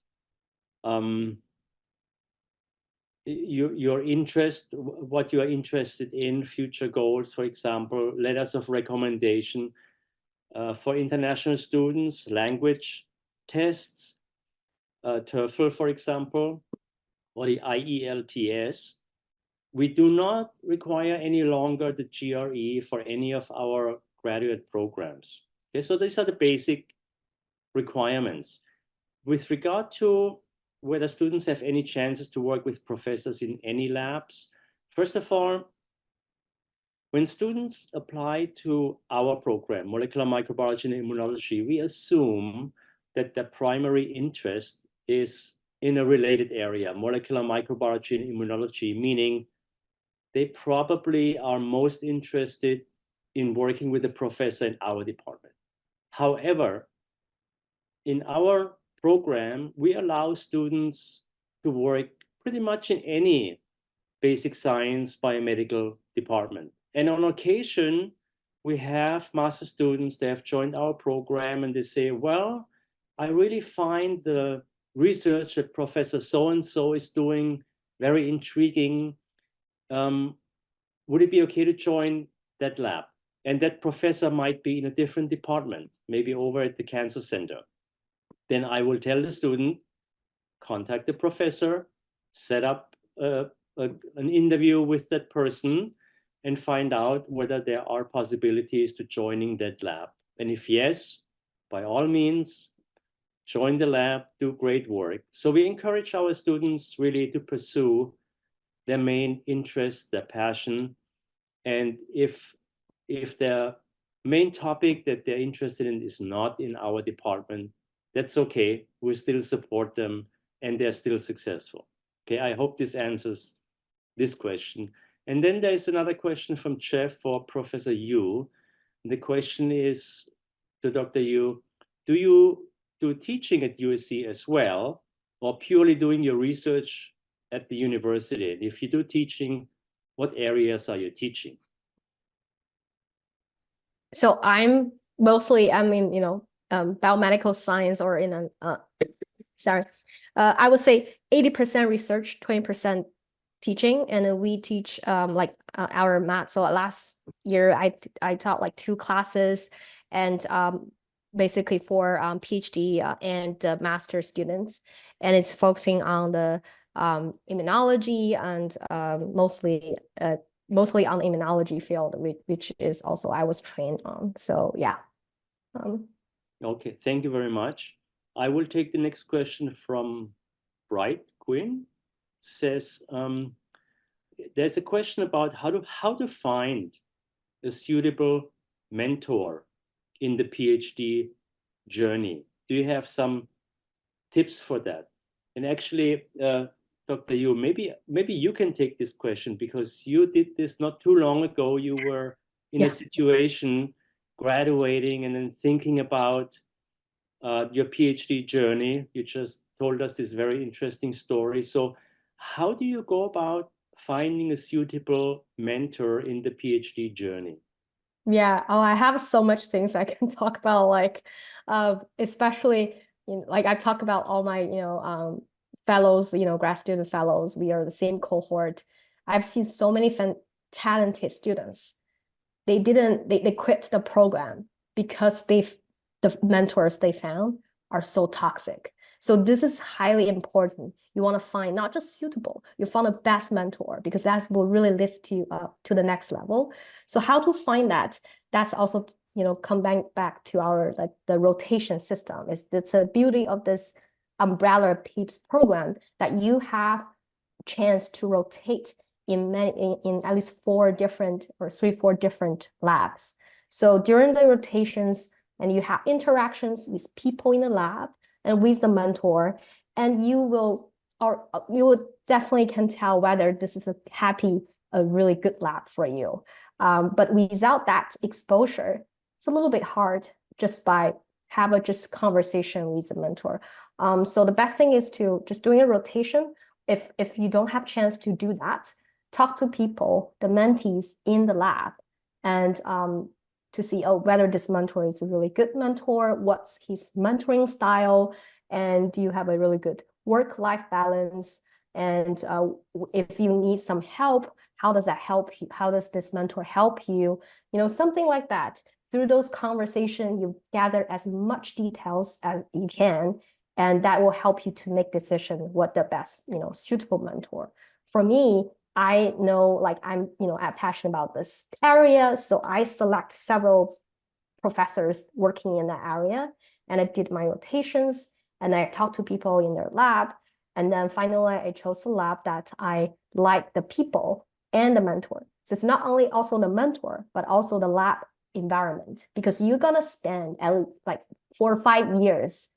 your interest, what you are interested in, future goals, for example, letters of recommendation for international students, language tests, TOEFL, for example, or the IELTS. We do not require any longer the GRE for any of our graduate programs. Okay, so these are the basic requirements. With regard to whether students have any chances to work with professors in any labs, first of all, when students apply to our program, molecular microbiology and immunology, we assume that their primary interest is in a related area, molecular microbiology and immunology, meaning they probably are most interested in working with a professor in our department. However, in our program, we allow students to work pretty much in any basic science biomedical department. And on occasion, we have master students that have joined our program and they say, well, I really find the research that Professor so-and-so is doing very intriguing. Would it be okay to join that lab? And that professor might be in a different department, maybe over at the cancer center. Then I will tell the student, contact the professor, set up an interview with that person, and find out whether there are possibilities to joining that lab. And if yes, by all means, join the lab, do great work. So we encourage our students really to pursue their main interest, their passion. And if their main topic that they're interested in is not in our department, that's okay. We still support them and they're still successful. Okay, I hope this answers this question. And then there's another question from Jeff for Professor Yu. The question is to Dr. Yu, do you do teaching at USC as well, or purely doing your research at the university? And if you do teaching, what areas are you teaching? So I'm in, biomedical science or in I would say 80% research, 20% teaching, and then we teach our math. So last year I taught like 2 classes, and basically for PhD and master students, and it's focusing on the immunology and mostly on immunology field, which is also I was trained on. So yeah. Okay, thank you very much. I will take the next question from Bright Quinn. It says, there's a question about how to find a suitable mentor in the PhD journey. Do you have some tips for that? And actually, Dr. Yu, maybe you can take this question because you did this not too long ago. You were in a situation graduating and then thinking about your PhD journey. You just told us this very interesting story. So how do you go about finding a suitable mentor in the PhD journey? Yeah. Oh, I have so much things I can talk about, like, especially, like I talk about all my, fellows, grad student fellows. We are the same cohort. I've seen so many talented students. They quit the program because the mentors they found are so toxic. So this is highly important. You want to find not just suitable, you find the best mentor because that will really lift you up to the next level. So how to find that? That's also, come back to our like the rotation system. It's a beauty of this umbrella PEEPS program that you have chance to rotate in at least 4 different or 3-4 different labs. So during the rotations, and you have interactions with people in the lab and with the mentor, and you will definitely can tell whether this is a really good lab for you. But without that exposure, it's a little bit hard just by have a just conversation with the mentor. So the best thing is to just doing a rotation. If you don't have chance to do that, talk to people, the mentees in the lab, and to see whether this mentor is a really good mentor, what's his mentoring style, and do you have a really good work-life balance? And if you need some help, how does that help you? How does this mentor help you? Something like that. Through those conversations, you gather as much details as you can, and that will help you to make decision what the best, suitable mentor. For me, I know like I'm passionate about this area, so I select several professors working in that area, and I did my rotations, and I talked to people in their lab, and then finally I chose the lab that I like the people and the mentor. So it's not only also the mentor, but also the lab environment, because you're gonna spend like 4 or 5 years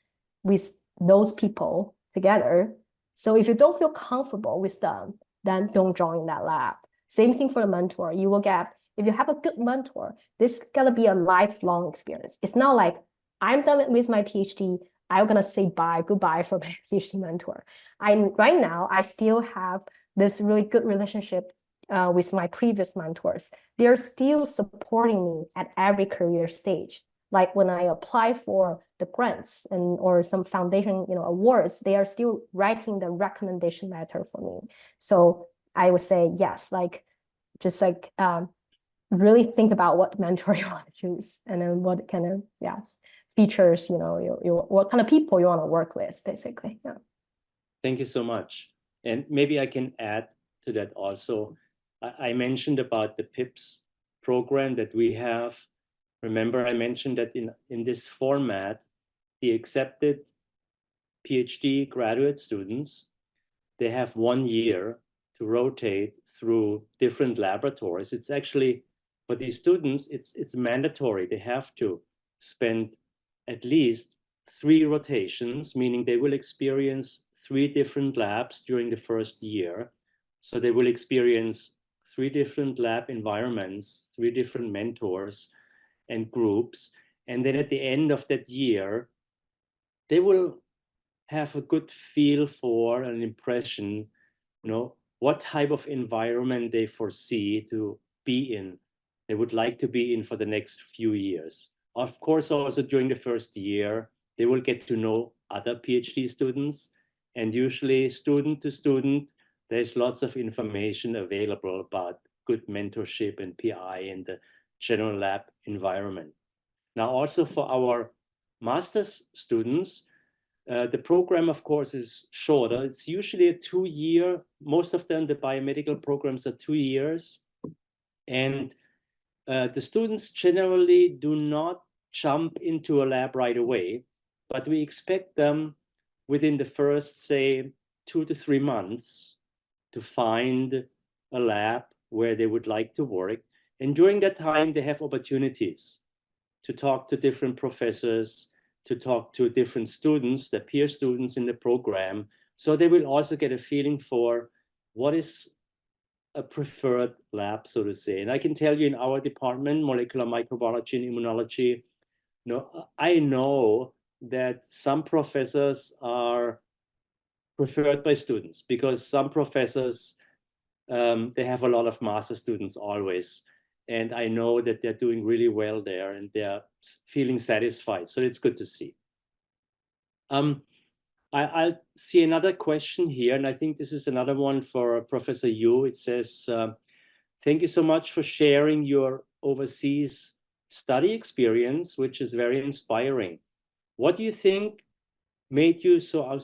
with those people together. So if you don't feel comfortable with them, then don't join that lab. Same thing for the mentor. You will get, if you have a good mentor, this is gonna be a lifelong experience. It's not like I'm done with my PhD, I'm gonna say goodbye for my PhD mentor. Right now, I still have this really good relationship with my previous mentors. They're still supporting me at every career stage. Like when I apply for the grants or some foundation, awards, they are still writing the recommendation letter for me. So I would say yes, like just like really think about what mentor you want to choose, and then what kind of features, what kind of people you want to work with, basically. Yeah. Thank you so much. And maybe I can add to that also. I mentioned about the PIPS program that we have. Remember, I mentioned that in this format, the accepted PhD graduate students, they have 1 year to rotate through different laboratories. It's actually, for these students, it's mandatory. They have to spend at least 3 rotations, meaning they will experience 3 different labs during the first year. So they will experience 3 different lab environments, 3 different mentors and groups. And then at the end of that year, they will have a good feel for an impression, what type of environment they foresee to be in, they would like to be in for the next few years. Of course, also during the first year, they will get to know other PhD students, and usually student to student, there's lots of information available about good mentorship and PI in the general lab environment. Now, also for our master's students, the program, of course, is shorter. It's usually a 2-year. Most of them, the biomedical programs are 2 years. And the students generally do not jump into a lab right away, but we expect them within the first, say, 2 to 3 months to find a lab where they would like to work. And during that time, they have opportunities to talk to different professors, to talk to different students, the peer students in the program. So they will also get a feeling for what is a preferred lab, so to say. And I can tell you in our department, molecular microbiology and immunology, I know that some professors are preferred by students because some professors, they have a lot of master students always. And I know that they're doing really well there and they're feeling satisfied. So it's good to see. I see another question here, and I think this is another one for Professor Yu. It says, thank you so much for sharing your overseas study experience, which is very inspiring. What do you think made you so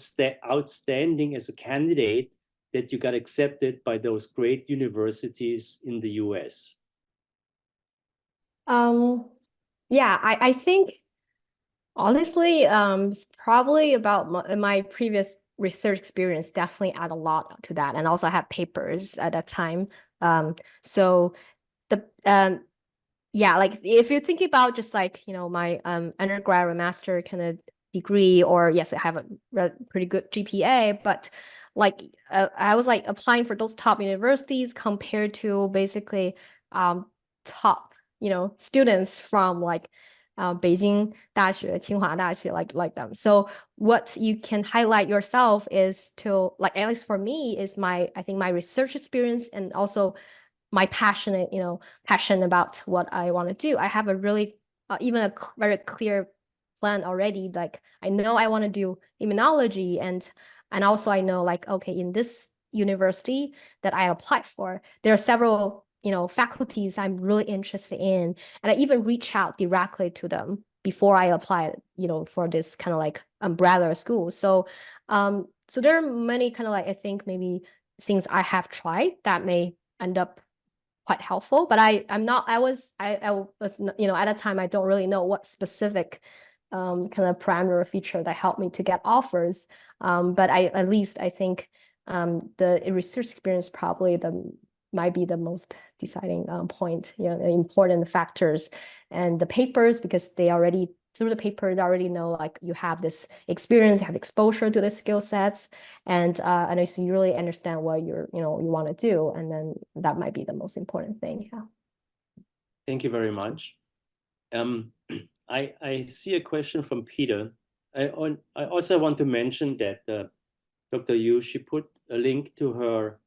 outstanding as a candidate that you got accepted by those great universities in the US? Yeah, I think honestly, it's probably about my previous research experience definitely add a lot to that. And also I had papers at that time. So the yeah, like if you think about just like, you know, my undergrad or master kind of degree, or yes, I have a pretty good GPA, but like I was like applying for those top universities compared to basically top, you know, students from like Beijing 大学, Tsinghua 大学, like them. So what you can highlight yourself is to like, at least for me, is I think my research experience and also my passion about what I want to do. I have a really even a very clear plan already. Like I know I want to do immunology, and also I know like, okay, in this university that I applied for, there are several, you know, faculties I'm really interested in, and I even reach out directly to them before I apply, you know, for this kind of like umbrella school. So so there are many kind of like, I think maybe things I have tried that may end up quite helpful, but I was, you know, at a time I don't really know what specific kind of parameter or feature that helped me to get offers. But at least I think the research experience probably might be the most deciding point, you know, the important factors, and the papers, because they already through the paper they already know like you have this experience, you have exposure to the skill sets, and so you really understand what you want to do, and then that might be the most important thing. Yeah. Thank you very much. I see a question from Peter. I also want to mention that Dr. Yu, she put a link to her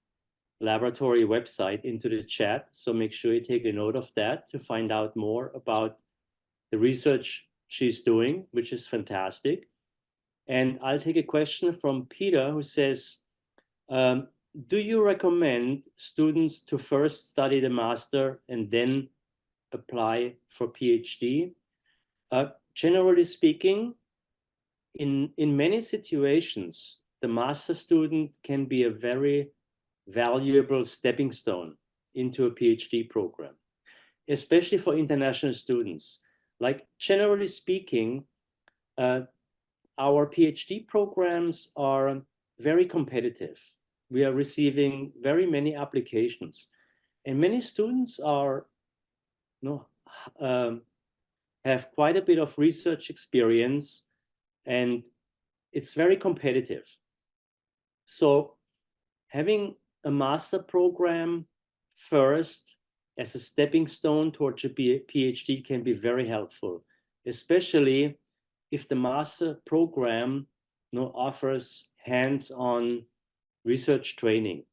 laboratory website into the chat. So make sure you take a note of that to find out more about the research she's doing, which is fantastic. And I'll take a question from Peter, who says, do you recommend students to first study the master and then apply for PhD? Generally speaking, in many situations, the master student can be a very valuable stepping stone into a PhD program, especially for international students. Like generally speaking, our PhD programs are very competitive. We are receiving very many applications, and many students are, have quite a bit of research experience, and it's very competitive. So having a master program first as a stepping stone towards a PhD can be very helpful, especially if the master program offers hands-on research training,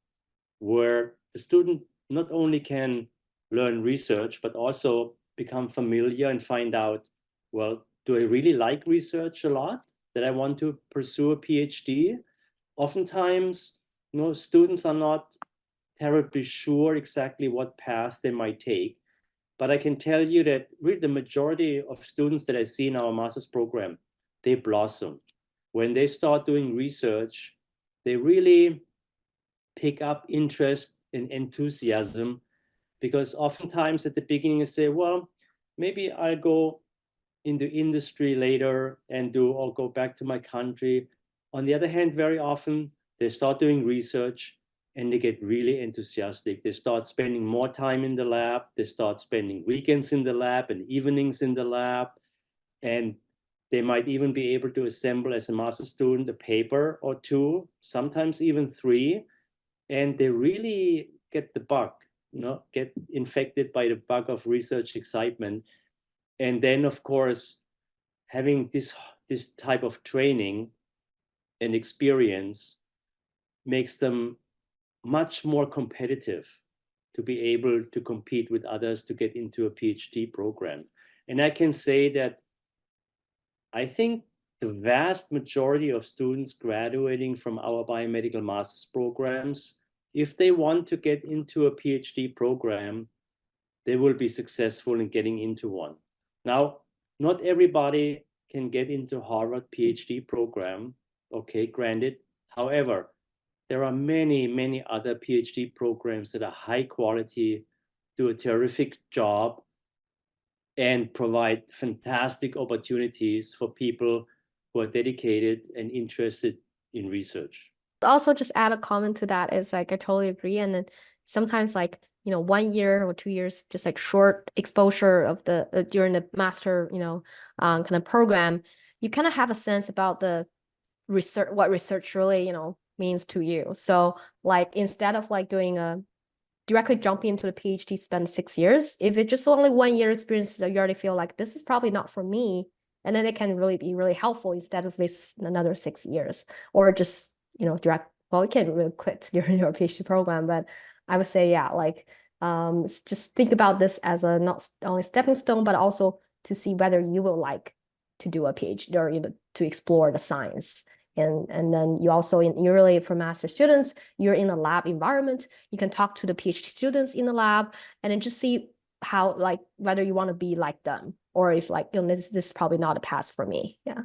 where the student not only can learn research, but also become familiar and find out, well, do I really like research a lot, that I want to pursue a PhD? Oftentimes, students are not terribly sure exactly what path they might take. But I can tell you that really the majority of students that I see in our master's program, they blossom. When they start doing research, they really pick up interest and enthusiasm, because oftentimes at the beginning you say, well, maybe I'll go into industry later or go back to my country. On the other hand, very often they start doing research and they get really enthusiastic. They start spending more time in the lab. They start spending weekends in the lab and evenings in the lab. And they might even be able to assemble as a master student a paper or two, sometimes even 3. And they really get the bug, get infected by the bug of research excitement. And then, of course, having this type of training and experience makes them much more competitive to be able to compete with others to get into a PhD program. And I can say that I think the vast majority of students graduating from our biomedical master's programs, if they want to get into a PhD program, they will be successful in getting into one. Now, not everybody can get into Harvard PhD program, okay, granted. However, there are many, many other PhD programs that are high quality, do a terrific job, and provide fantastic opportunities for people who are dedicated and interested in research. Also, just add a comment to that is like I totally agree. And then sometimes like 1 year or 2 years, just like short exposure of the during the master kind of program, you kind of have a sense about the research, what research really means to you. So like instead of like doing a directly jumping into the PhD, spend 6 years, if it's just only 1 year experience that you already feel like this is probably not for me, and then it can really be really helpful instead of this another 6 years, or just direct. Well, you can't really quit during your PhD program, but I would say like just think about this as a not only stepping stone, but also to see whether you will like to do a PhD or to explore the science. And then you also you're really for master students, you're in a lab environment. You can talk to the PhD students in the lab and then just see how like whether you want to be like them or if like this is probably not a path for me. Yeah.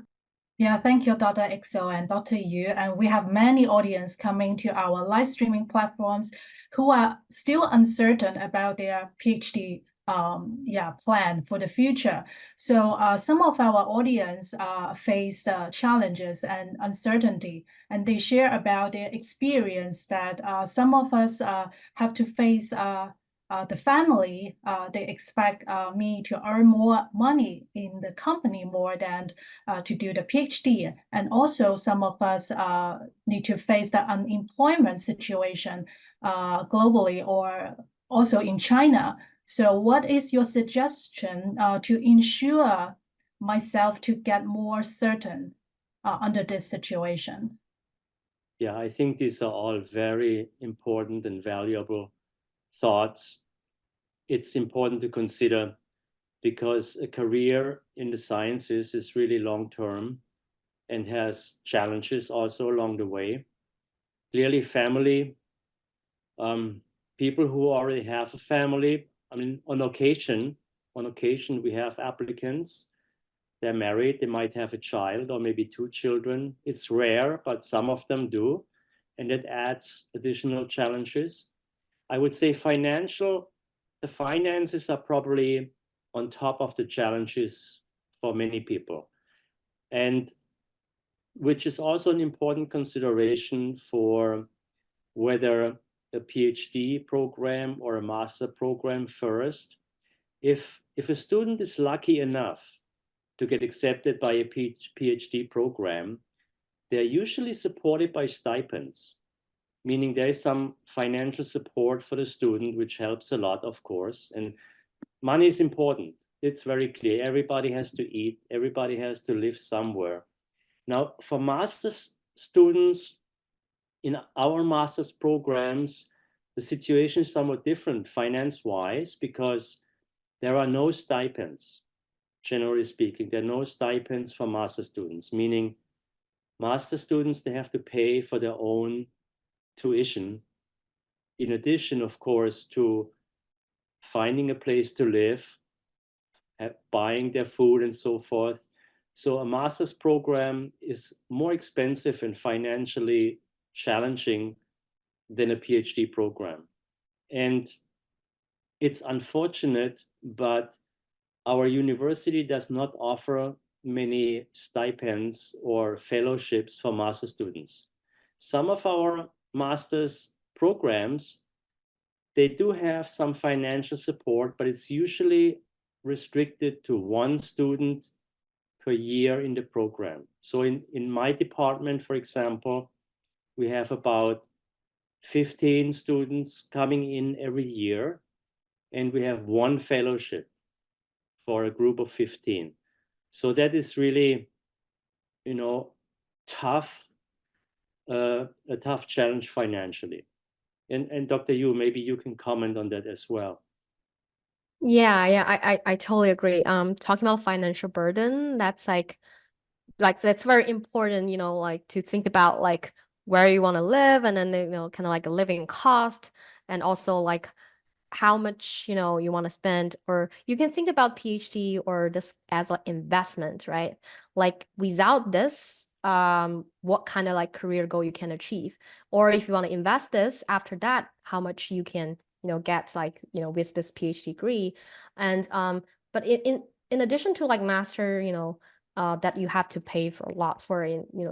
Yeah, thank you, Dr. Ixo and Dr. Yu. And we have many audience coming to our live streaming platforms who are still uncertain about their PhD plan for the future. So some of our audience face challenges and uncertainty, and they share about their experience that some of us have to face the family, they expect me to earn more money in the company more than to do the PhD. And also some of us need to face the unemployment situation globally or also in China. So what is your suggestion to ensure myself to get more certain under this situation? Yeah, I think these are all very important and valuable thoughts. It's important to consider because a career in the sciences is really long-term and has challenges also along the way. Clearly, family, people who already have a family, I mean, on occasion, we have applicants, they're married, they might have a child or maybe 2 children. It's rare, but some of them do, and that adds additional challenges. I would say the finances are probably on top of the challenges for many people, and which is also an important consideration for whether a PhD program or a master program first. If a student is lucky enough to get accepted by a PhD program, they're usually supported by stipends, meaning there is some financial support for the student, which helps a lot, of course. And money is important. It's very clear. Everybody has to eat. Everybody has to live somewhere. Now, for master's students in our master's programs, the situation is somewhat different finance-wise because there are no stipends. Generally speaking, there are no stipends for master students, meaning master students, they have to pay for their own tuition. In addition, of course, to finding a place to live, buying their food and so forth. So a master's program is more expensive and financially challenging than a PhD program. And it's unfortunate, but our university does not offer many stipends or fellowships for master students. Some of our master's programs, they do have some financial support, but it's usually restricted to 1 student per year in the program. So in my department, for example, we have about 15 students coming in every year, and we have 1 fellowship for a group of 15. So that is really, tough, a tough challenge financially. And Dr. Yu, maybe you can comment on that as well. Yeah, I totally agree. Talking about financial burden, that's like that's very important, like to think about like where you want to live, and then kind of like a living cost, and also like how much you want to spend. Or you can think about PhD or this as an investment, right? Like without this, what kind of like career goal you can achieve, or if you want to invest this after that, how much you can get like with this PhD degree. And but in addition to like master, that you have to pay for a lot for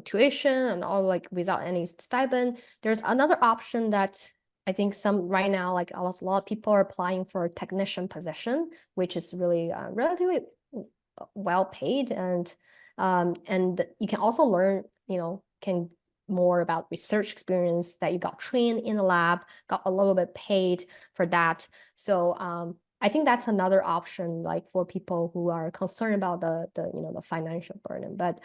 tuition and all, like without any stipend, there's another option that I think some right now, like a lot of people are applying for a technician position, which is really relatively well paid, and you can also learn, can more about research experience that you got trained in the lab, got a little bit paid for that. So I think that's another option, like for people who are concerned about the financial burden. But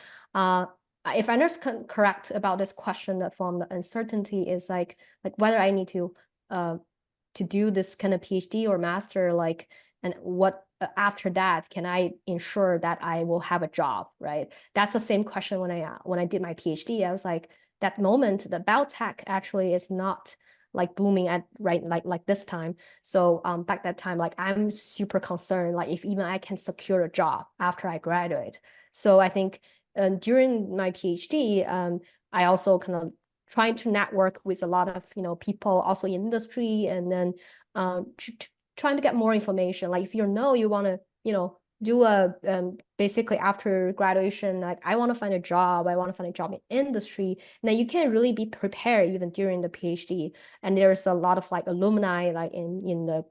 if I understand correct about this question, that from the uncertainty is like whether I need to do this kind of PhD or master, like, and what after that can I ensure that I will have a job, right? That's the same question when I did my PhD. I was like, that moment, the biotech actually is not like booming at right like this time. So back that time, like I'm super concerned, like if even I can secure a job after I graduate. So I think during my PhD, I also kind of trying to network with a lot of people also in industry, and then trying to get more information. Like if you want to do a basically after graduation, like I want to find a job, in industry, and then you can really be prepared even during the PhD. And there's a lot of like alumni like in the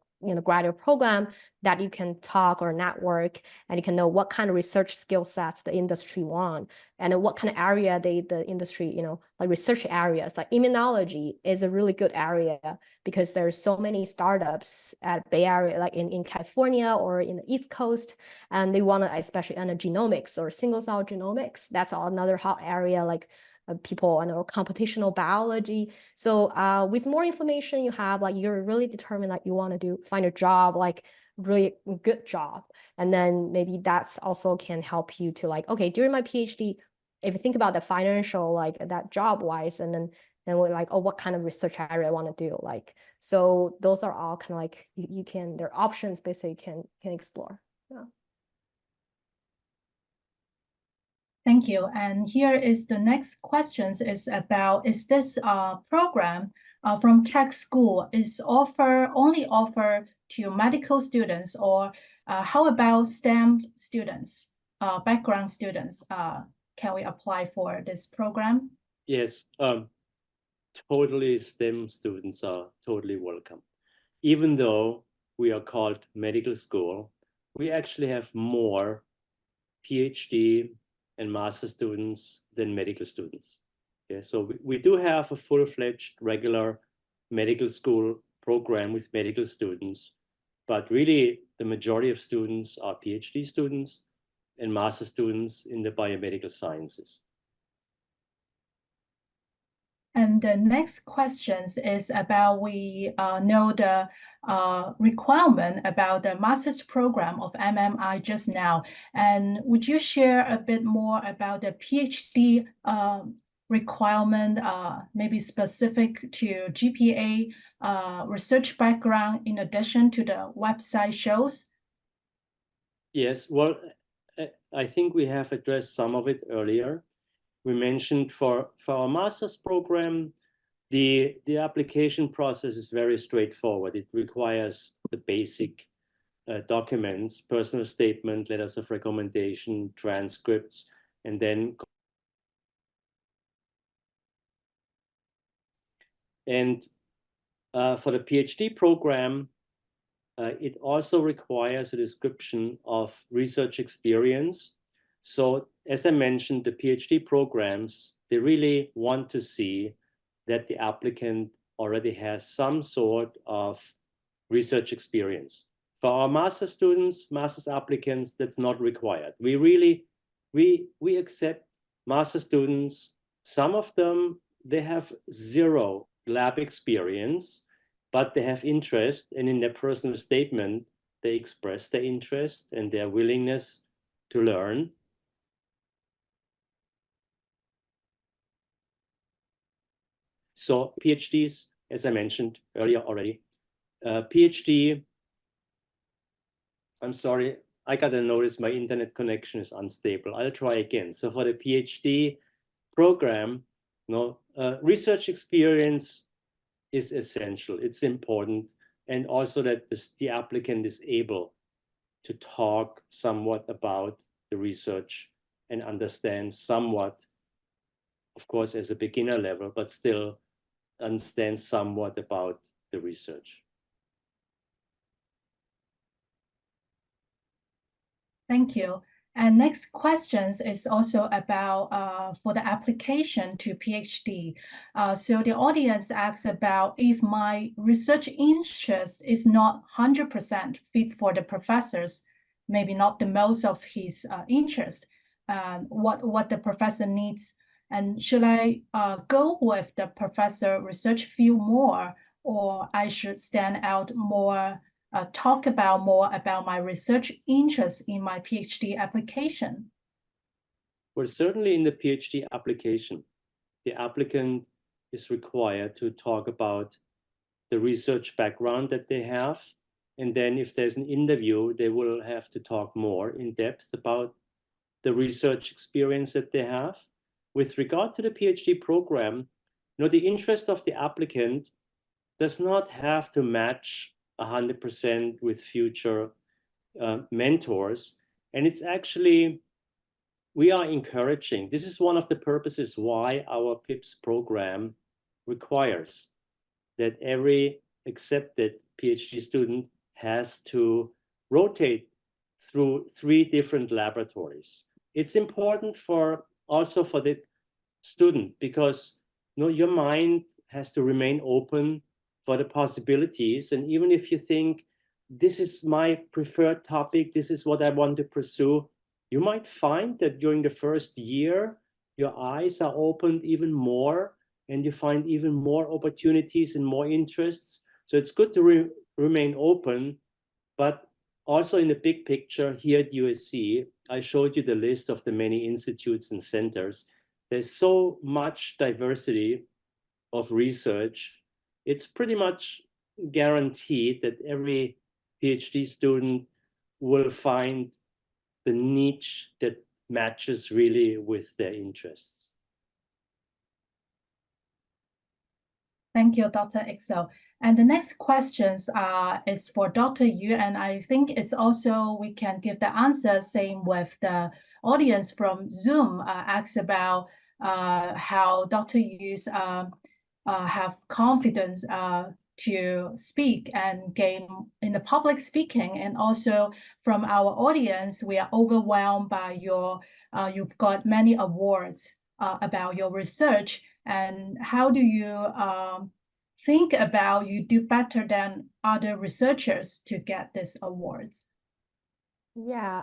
graduate program that you can talk or network, and you can know what kind of research skill sets the industry want, and what kind of area the industry, like research areas. Like immunology is a really good area because there's so many startups at Bay Area, like in California or in the East Coast, and they want to, especially on genomics or single cell genomics. That's another hot area, like people and computational biology. So with more information you have, like you're really determined that you want to find a job, like really good job. And then maybe that's also can help you to like, okay, during my PhD, if you think about the financial, like that job wise, and then we're like, oh, what kind of research area I want to do? Like, so those are all kind of like you can, there are options basically you can explore. Yeah. Thank you. And here is the next questions is about, is this program from Keck School is only offer to medical students, or how about STEM students, background students? Can we apply for this program? Yes, totally STEM students are totally welcome. Even though we are called medical school, we actually have more PhD and master students than medical students. Okay, so we do have a full-fledged regular medical school program with medical students, but really the majority of students are PhD students and master students in the biomedical sciences. And the next questions is about, we know the requirement about the master's program of MMI just now. And would you share a bit more about the PhD requirement, maybe specific to GPA, research background, in addition to the website shows? Yes, well, I think we have addressed some of it earlier. We mentioned for our master's program, the application process is very straightforward. It requires the basic documents, personal statement, letters of recommendation, transcripts, and then for the PhD program, it also requires a description of research experience. So as I mentioned, the PhD programs, they really want to see that the applicant already has some sort of research experience. For our master students, master's applicants, that's not required. We accept master students. Some of them, they have zero lab experience, but they have interest, and in their personal statement, they express their interest and their willingness to learn. So PhDs, as I mentioned earlier already, PhD, I'm sorry, I got a notice my internet connection is unstable. I'll try again. So for the PhD program, research experience is essential. It's important. And also that the applicant is able to talk somewhat about the research and understand somewhat, of course, as a beginner level, but still understand somewhat about the research. Thank you. And next questions is also about for the application to PhD. So the audience asks about if my research interest is not 100% fit for the professors, maybe not the most of his interest, what the professor needs. And should I go with the professor research field more, or I should stand out more, talk about more about my research interest in my PhD application? Well, certainly in the PhD application, the applicant is required to talk about the research background that they have. And then if there's an interview, they will have to talk more in depth about the research experience that they have. With regard to the PhD program, the interest of the applicant does not have to match 100% with future mentors. And it's actually, we are encouraging, this is one of the purposes why our PIPS program requires that every accepted PhD student has to rotate through 3 different laboratories. It's important also for the student, because your mind has to remain open for the possibilities. And even if you think, this is my preferred topic, this is what I want to pursue, you might find that during the first year, your eyes are opened even more, and you find even more opportunities and more interests. So it's good to remain open, but also in the big picture here at USC, I showed you the list of the many institutes and centers. There's so much diversity of research. It's pretty much guaranteed that every PhD student will find the niche that matches really with their interests. Thank you, Dr. Excel. And the next questions is for Dr. Yu, and I think it's also, we can give the answer same with the audience from Zoom asks about how Dr. Yu's have confidence to speak and gain in the public speaking. And also from our audience, we are overwhelmed by your, you've got many awards about your research. And how do you think about you do better than other researchers to get these awards? Yeah,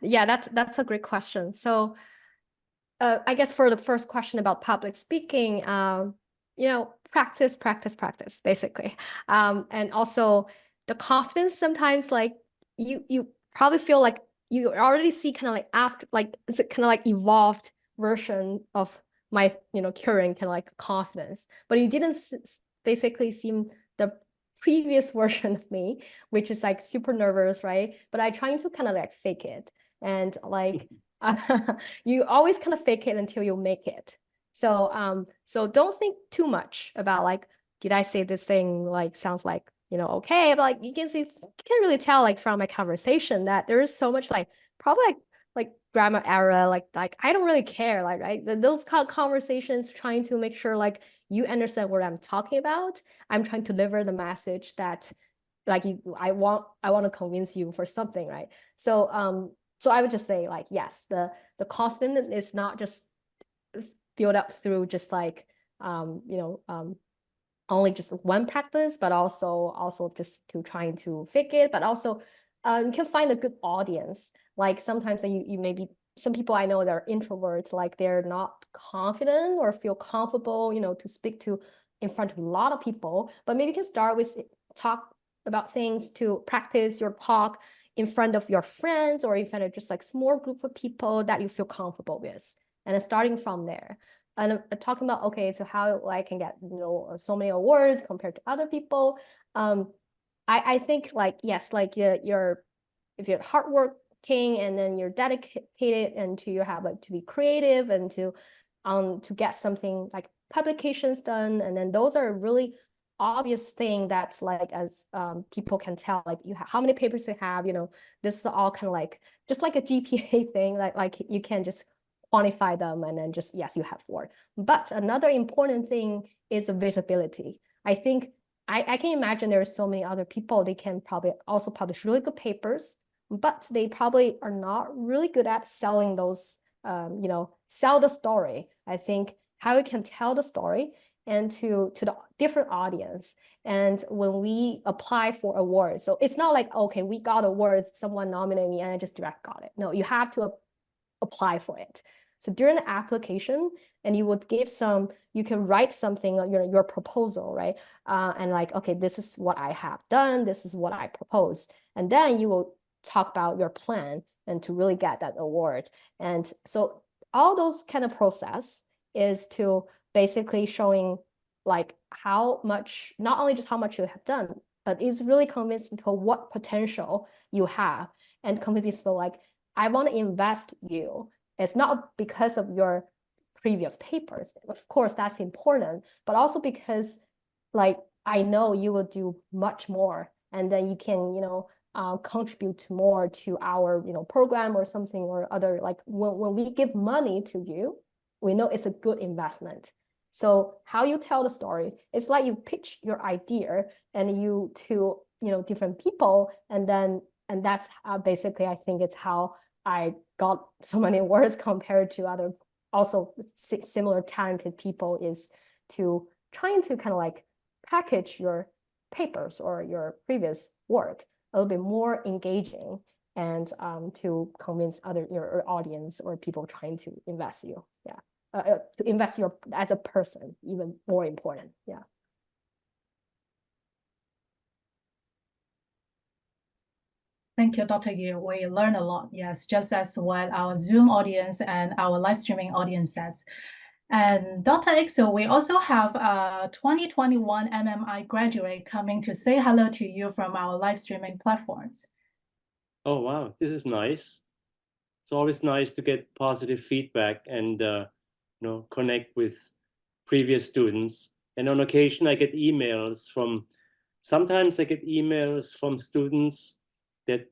yeah, that's a great question. So I guess for the first question about public speaking, practice, basically. And also the confidence, sometimes like you probably feel like you already see kind of like after, like it's kind of like evolved version of my current kind of like confidence, but you didn't basically seem the previous version of me, which is like super nervous, right? But I trying to kind of like fake it, and like you always kind of fake it until you make it. So so don't think too much about like, did I say this thing like sounds like okay, but like you can really tell like from my conversation that there is so much like probably like grammar error, like I don't really care, like, right? Those kind of conversations, trying to make sure like you understand what I'm talking about. I'm trying to deliver the message that like I want to convince you for something, right? So I would just say like, yes, the confidence is not just built up through just like only just one practice, but also just to trying to fake it, but also you can find a good audience. Like sometimes you maybe, some people I know, they're introverts, like they're not confident or feel comfortable, to speak to in front of a lot of people, but maybe you can start with talk about things to practice your talk in front of your friends or in front of just like small group of people that you feel comfortable with. And then starting from there. And talking about, okay, so how I can get, so many awards compared to other people. I think like, yes, like if you're hardworking and then you're dedicated and you have like to be creative and to get something like publications done. And then those are really obvious thing that's like, as people can tell, like how many papers you have, this is all kind of like, just like a GPA thing, like you can just quantify them and then just, yes, you have 4. But another important thing is visibility. I think I can imagine there are so many other people, they can probably also publish really good papers, but they probably are not really good at selling those, sell the story. I think how you can tell the story and to the different audience. And when we apply for awards, so it's not like, okay, we got awards, someone nominated me and I just direct got it. No, you have to apply for it. So during the application, and you would give you can write something, your proposal, right? And like, okay, this is what I have done, this is what I propose. And then you will talk about your plan and to really get that award. And so all those kind of process is to basically showing like how much, not only just how much you have done, but it's really convincing people what potential you have and convince people like, I want to invest you. It's not because of your previous papers. Of course, that's important, but also because like, I know you will do much more and then you can, contribute more to our, program or something or other, like when we give money to you, we know it's a good investment. So how you tell the story, it's like you pitch your idea and you to, different people. And that's how basically, I think it's how I got so many awards compared to other also similar talented people, is to trying to kind of like package your papers or your previous work a little bit more engaging and to convince your audience or people trying to invest you. Yeah. To invest you as a person, even more important. Yeah. Thank you, Dr. Yu. We learn a lot, yes, just as what our Zoom audience and our live streaming audience says. And Dr. Ixo, we also have a 2021 MMI graduate coming to say hello to you from our live streaming platforms. Oh, wow, this is nice. It's always nice to get positive feedback and connect with previous students. And on occasion, I get emails sometimes I get emails from students that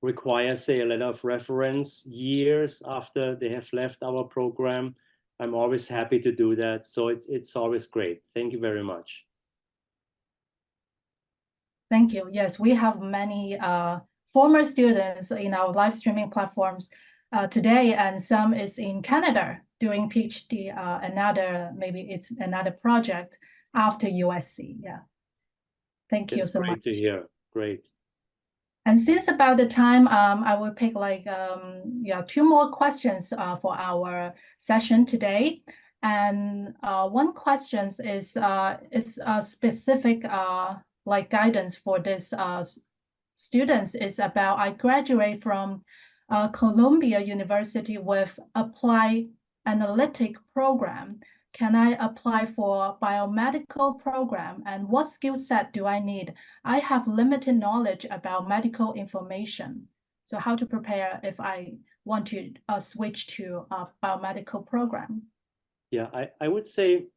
require, say, a letter of reference years after they have left our program. I'm always happy to do that. So it's always great. Thank you very much. Thank you. Yes, we have many former students in our live streaming platforms today, and some is in Canada doing PhD, maybe it's another project after USC. Yeah. Thank you so much. Great to hear. Great. And since about the time, I will pick like 2 more questions for our session today. And one question is a specific like guidance for this students is about, I graduate from Columbia University with applied analytic program. Can I apply for biomedical program, and what skill set do I need? I have limited knowledge about medical information. So how to prepare if I want to switch to a biomedical program? Yeah, I would say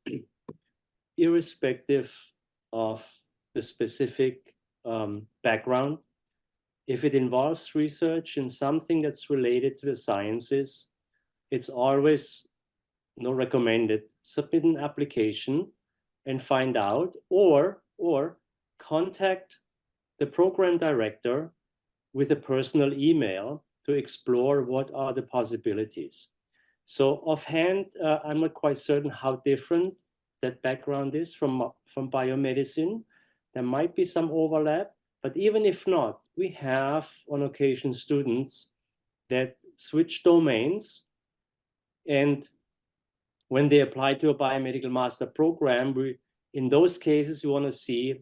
irrespective of the specific background, if it involves research in something that's related to the sciences, it's always recommended. Submit an application and find out, or contact the program director with a personal email to explore what are the possibilities. So offhand, I'm not quite certain how different that background is from biomedicine. There might be some overlap, but even if not, we have on occasion students that switch domains and when they apply to a biomedical master program, in those cases, we want to see,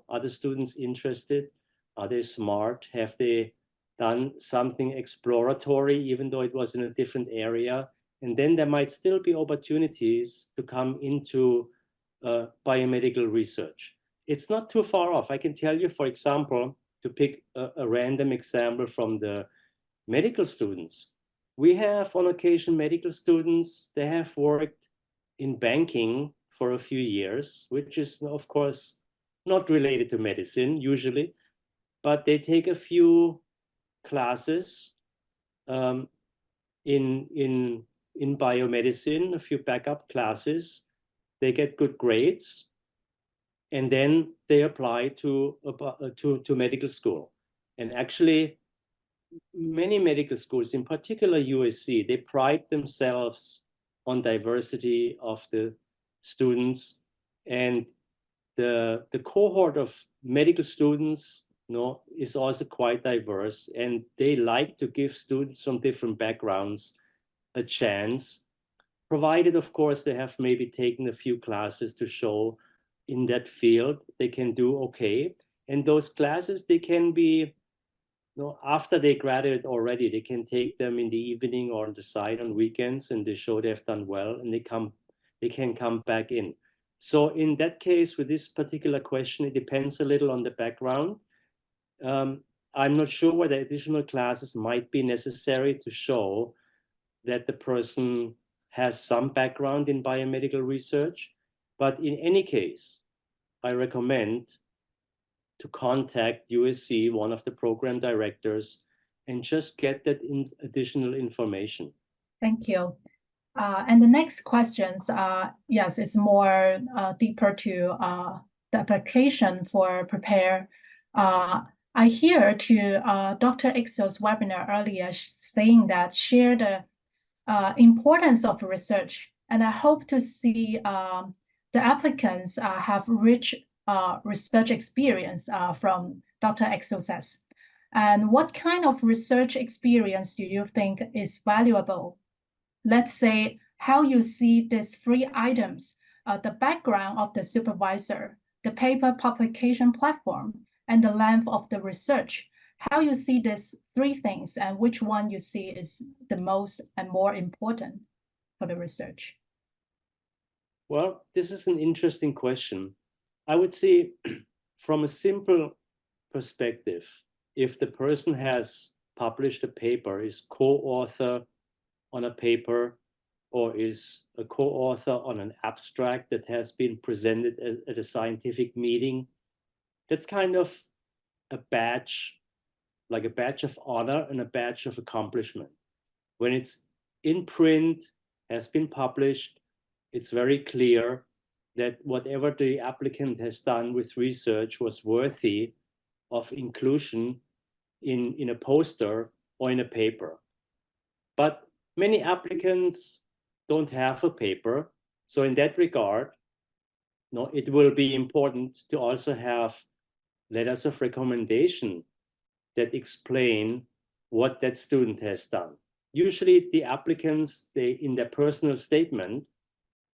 are the students interested? Are they smart? Have they done something exploratory, even though it was in a different area? And then there might still be opportunities to come into biomedical research. It's not too far off. I can tell you, for example, to pick a random example from the medical students. We have on occasion medical students, they have worked in banking for a few years, which is of course not related to medicine usually, but they take a few classes in biomedicine, a few backup classes, they get good grades, and then they apply to medical school. And actually, many medical schools, in particular USC, they pride themselves on diversity of the students, and the cohort of medical students is also quite diverse, and they like to give students from different backgrounds a chance, provided of course they have maybe taken a few classes to show in that field they can do okay. And those classes, they can be, after they graduate already, they can take them in the evening or on the side on weekends, and they show they've done well, and they can come back in. So in that case, with this particular question, it depends a little on the background. I'm not sure whether additional classes might be necessary to show that the person has some background in biomedical research. But in any case, I recommend to contact USC, one of the program directors, and just get that additional information. Thank you. And the next questions, yes, it's more deeper to the application for prepare. I hear to Dr. Ixo's webinar earlier saying that share the importance of research, and I hope to see the applicants have rich research experience from Dr. Ixo says. And what kind of research experience do you think is valuable? Let's say how you see these 3 items, the background of the supervisor, the paper publication platform, and the length of the research. How you see these 3 things, and which one you see is the most and more important for the research? Well, this is an interesting question. I would say from a simple perspective, if the person has published a paper, is co-author on a paper, or is a co-author on an abstract that has been presented at a scientific meeting, that's kind of a badge, like a badge of honor and a badge of accomplishment. When it's in print, has been published, it's very clear that whatever the applicant has done with research was worthy of inclusion in a poster or in a paper. But many applicants don't have a paper. So in that regard, it will be important to also have letters of recommendation that explain what that student has done. Usually the applicants, in their personal statement,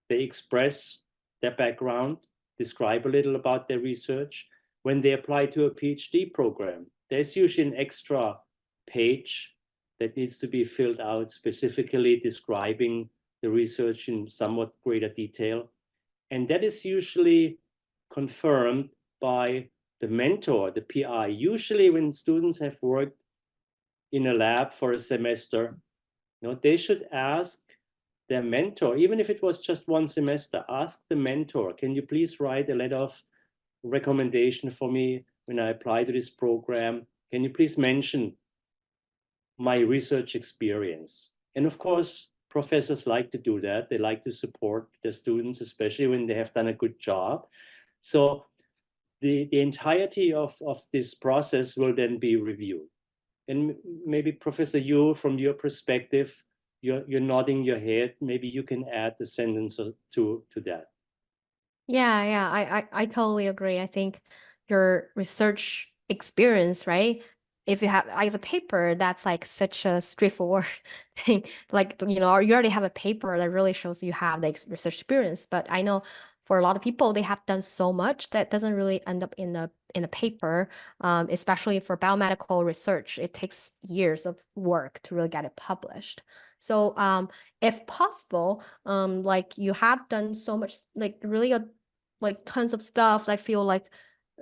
they express their background, describe a little about their research. When they apply to a PhD program, there's usually an extra page that needs to be filled out specifically describing the research in somewhat greater detail. And that is usually confirmed by the mentor, the PI. Usually when students have worked in a lab for a semester, they should ask their mentor, even if it was just 1 semester, ask the mentor, can you please write a letter of recommendation for me when I apply to this program? Can you please mention my research experience? And of course, professors like to do that. They like to support their students, especially when they have done a good job. So the entirety of this process will then be reviewed. And maybe Professor Yu, from your perspective, you're nodding your head. Maybe you can add a sentence or two to that. Yeah, I totally agree. I think your research experience, right, if you have as a paper, that's like such a straightforward thing. Like, you know, you already have a paper that really shows you have the research experience. But I know for a lot of people, they have done so much that doesn't really end up in a paper, especially for biomedical research. It takes years of work to really get it published. So if possible, like you have done so much, like really like tons of stuff. I feel like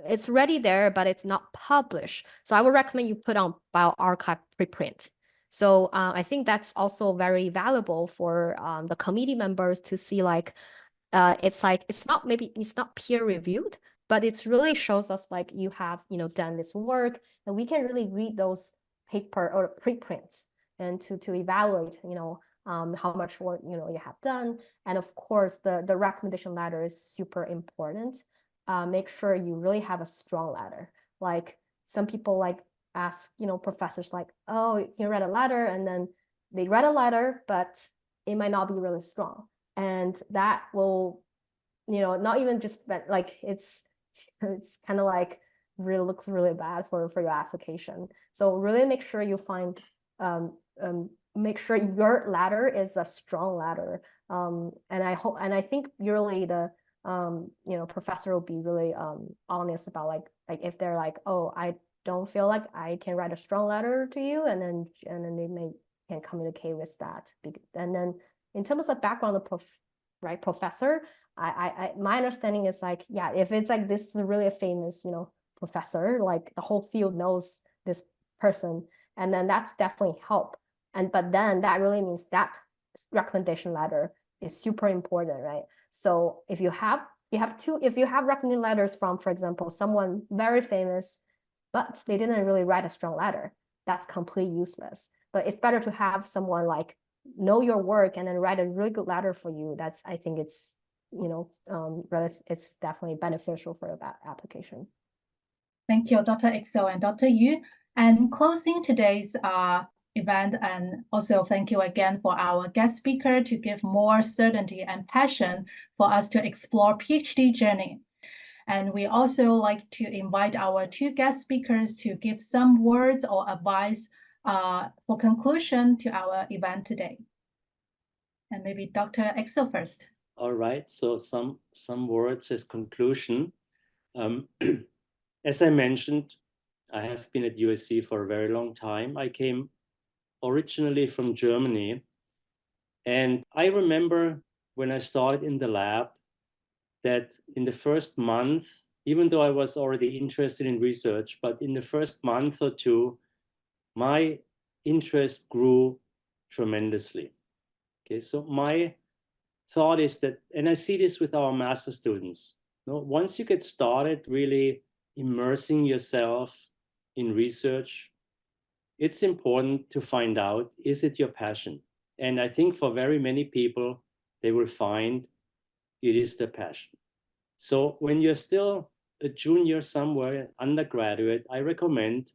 it's already there, but it's not published. So I would recommend you put on bioRxiv preprint. So I think that's also very valuable for the committee members to see, like, it's not peer reviewed, but it really shows us like you have, you know, done this work, and we can really read those paper or preprints and to evaluate, you know, how much work, you know, you have done. And of course, the recommendation letter is super important. Make sure you really have a strong letter. Like some people like ask, you know, professors like, oh, you read a letter, and then they read a letter, but it might not be really strong. And that will, you know, not even just like it's kind of like really looks really bad for your application. So really make sure you find make sure your ladder is a strong ladder. And I think really the you know, professor will be really honest about like if they're like, oh, I don't feel like I can write a strong letter to you, and then they can communicate with that. And then in terms of background of professor, my understanding is like, yeah, if it's like this is really a famous, you know, professor, like the whole field knows this person, and then that's definitely help. But then that really means that recommendation letter is super important, right? So if you have recommendation letters from, for example, someone very famous, but they didn't really write a strong letter, that's completely useless. But it's better to have someone like know your work and then write a really good letter for you. That's, I think it's, you know, it's definitely beneficial for that application. Thank you, Dr. Ixo and Dr. Yu. And closing today's event, and also thank you again for our guest speaker to give more certainty and passion for us to explore PhD journey. And we also like to invite our two guest speakers to give some words or advice for conclusion to our event today. And maybe Dr. Ixo first. All right, so some words as conclusion. As I mentioned, I have been at USC for a very long time. I came originally from Germany, and I remember when I started in the lab that in the first month, even though I was already interested in research, but in the first month or two, my interest grew tremendously. Okay, so my thought is that, and I see this with our master students, you know, once you get started really immersing yourself in research, it's important to find out, is it your passion? And I think for very many people, they will find it is their passion. So when you're still a junior somewhere, undergraduate, I recommend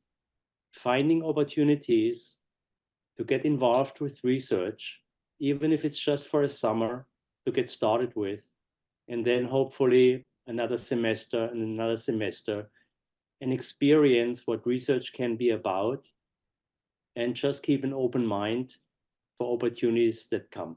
finding opportunities to get involved with research, even if it's just for a summer to get started with, and then hopefully another semester and another semester, and experience what research can be about, and just keep an open mind for opportunities that come.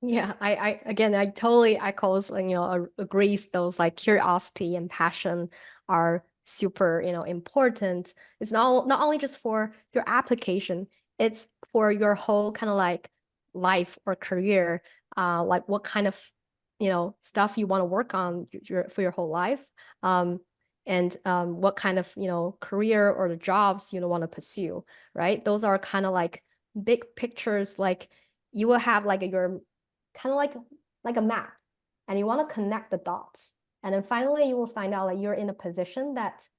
Yeah, I totally echoes, you know, agrees those like curiosity and passion are super, you know, important. It's not only just for your application, it's for your whole kind of like life or career, like what kind of, you know, stuff you want to work on for your whole life, and what kind of, you know, career or the jobs you want to pursue, right? Those are kind of like big pictures. Like you will have like your kind of like a map, and you want to connect the dots, and then finally you will find out like you're in a position that's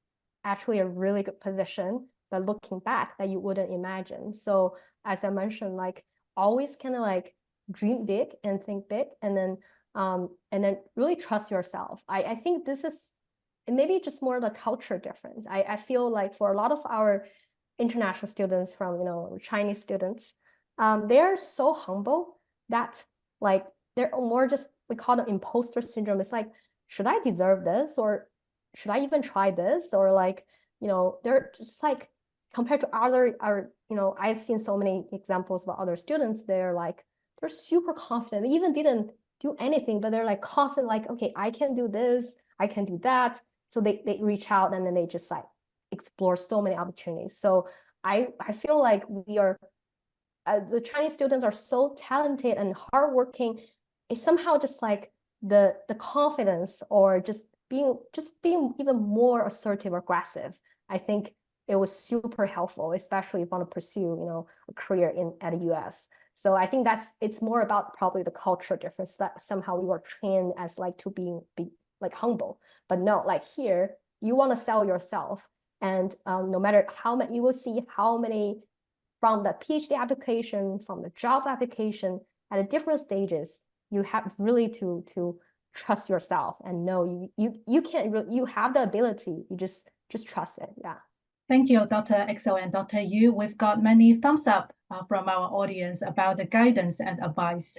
actually a really good position, but looking back that you wouldn't imagine. So as I mentioned, like always kind of like dream big and think big, and then really trust yourself. I think this is maybe just more the culture difference. I feel like for a lot of our international students, from, you know, Chinese students, they are so humble that like they're more just, we call it imposter syndrome. It's like, should I deserve this, or should I even try this? Or like, you know, they're just like compared to other, I've seen so many examples of other students, they're super confident. They even didn't do anything, but they're like confident, like, okay, I can do this, I can do that. So they reach out and then they just like explore so many opportunities. So I feel like we are, the Chinese students are so talented and hardworking. It's somehow just like the confidence, or just being even more assertive or aggressive. I think it was super helpful, especially if you want to pursue, a career at the US. So I think it's more about probably the culture difference, that somehow we were trained as like to be like humble. But no, like here, you want to sell yourself. And no matter how many, you will see how many from the PhD application, from the job application, at the different stages, you have really to trust yourself and know you can't really, you have the ability, you just trust it. Yeah. Thank you, Dr. Excel and Dr. Yu. We've got many thumbs up from our audience about the guidance and advice.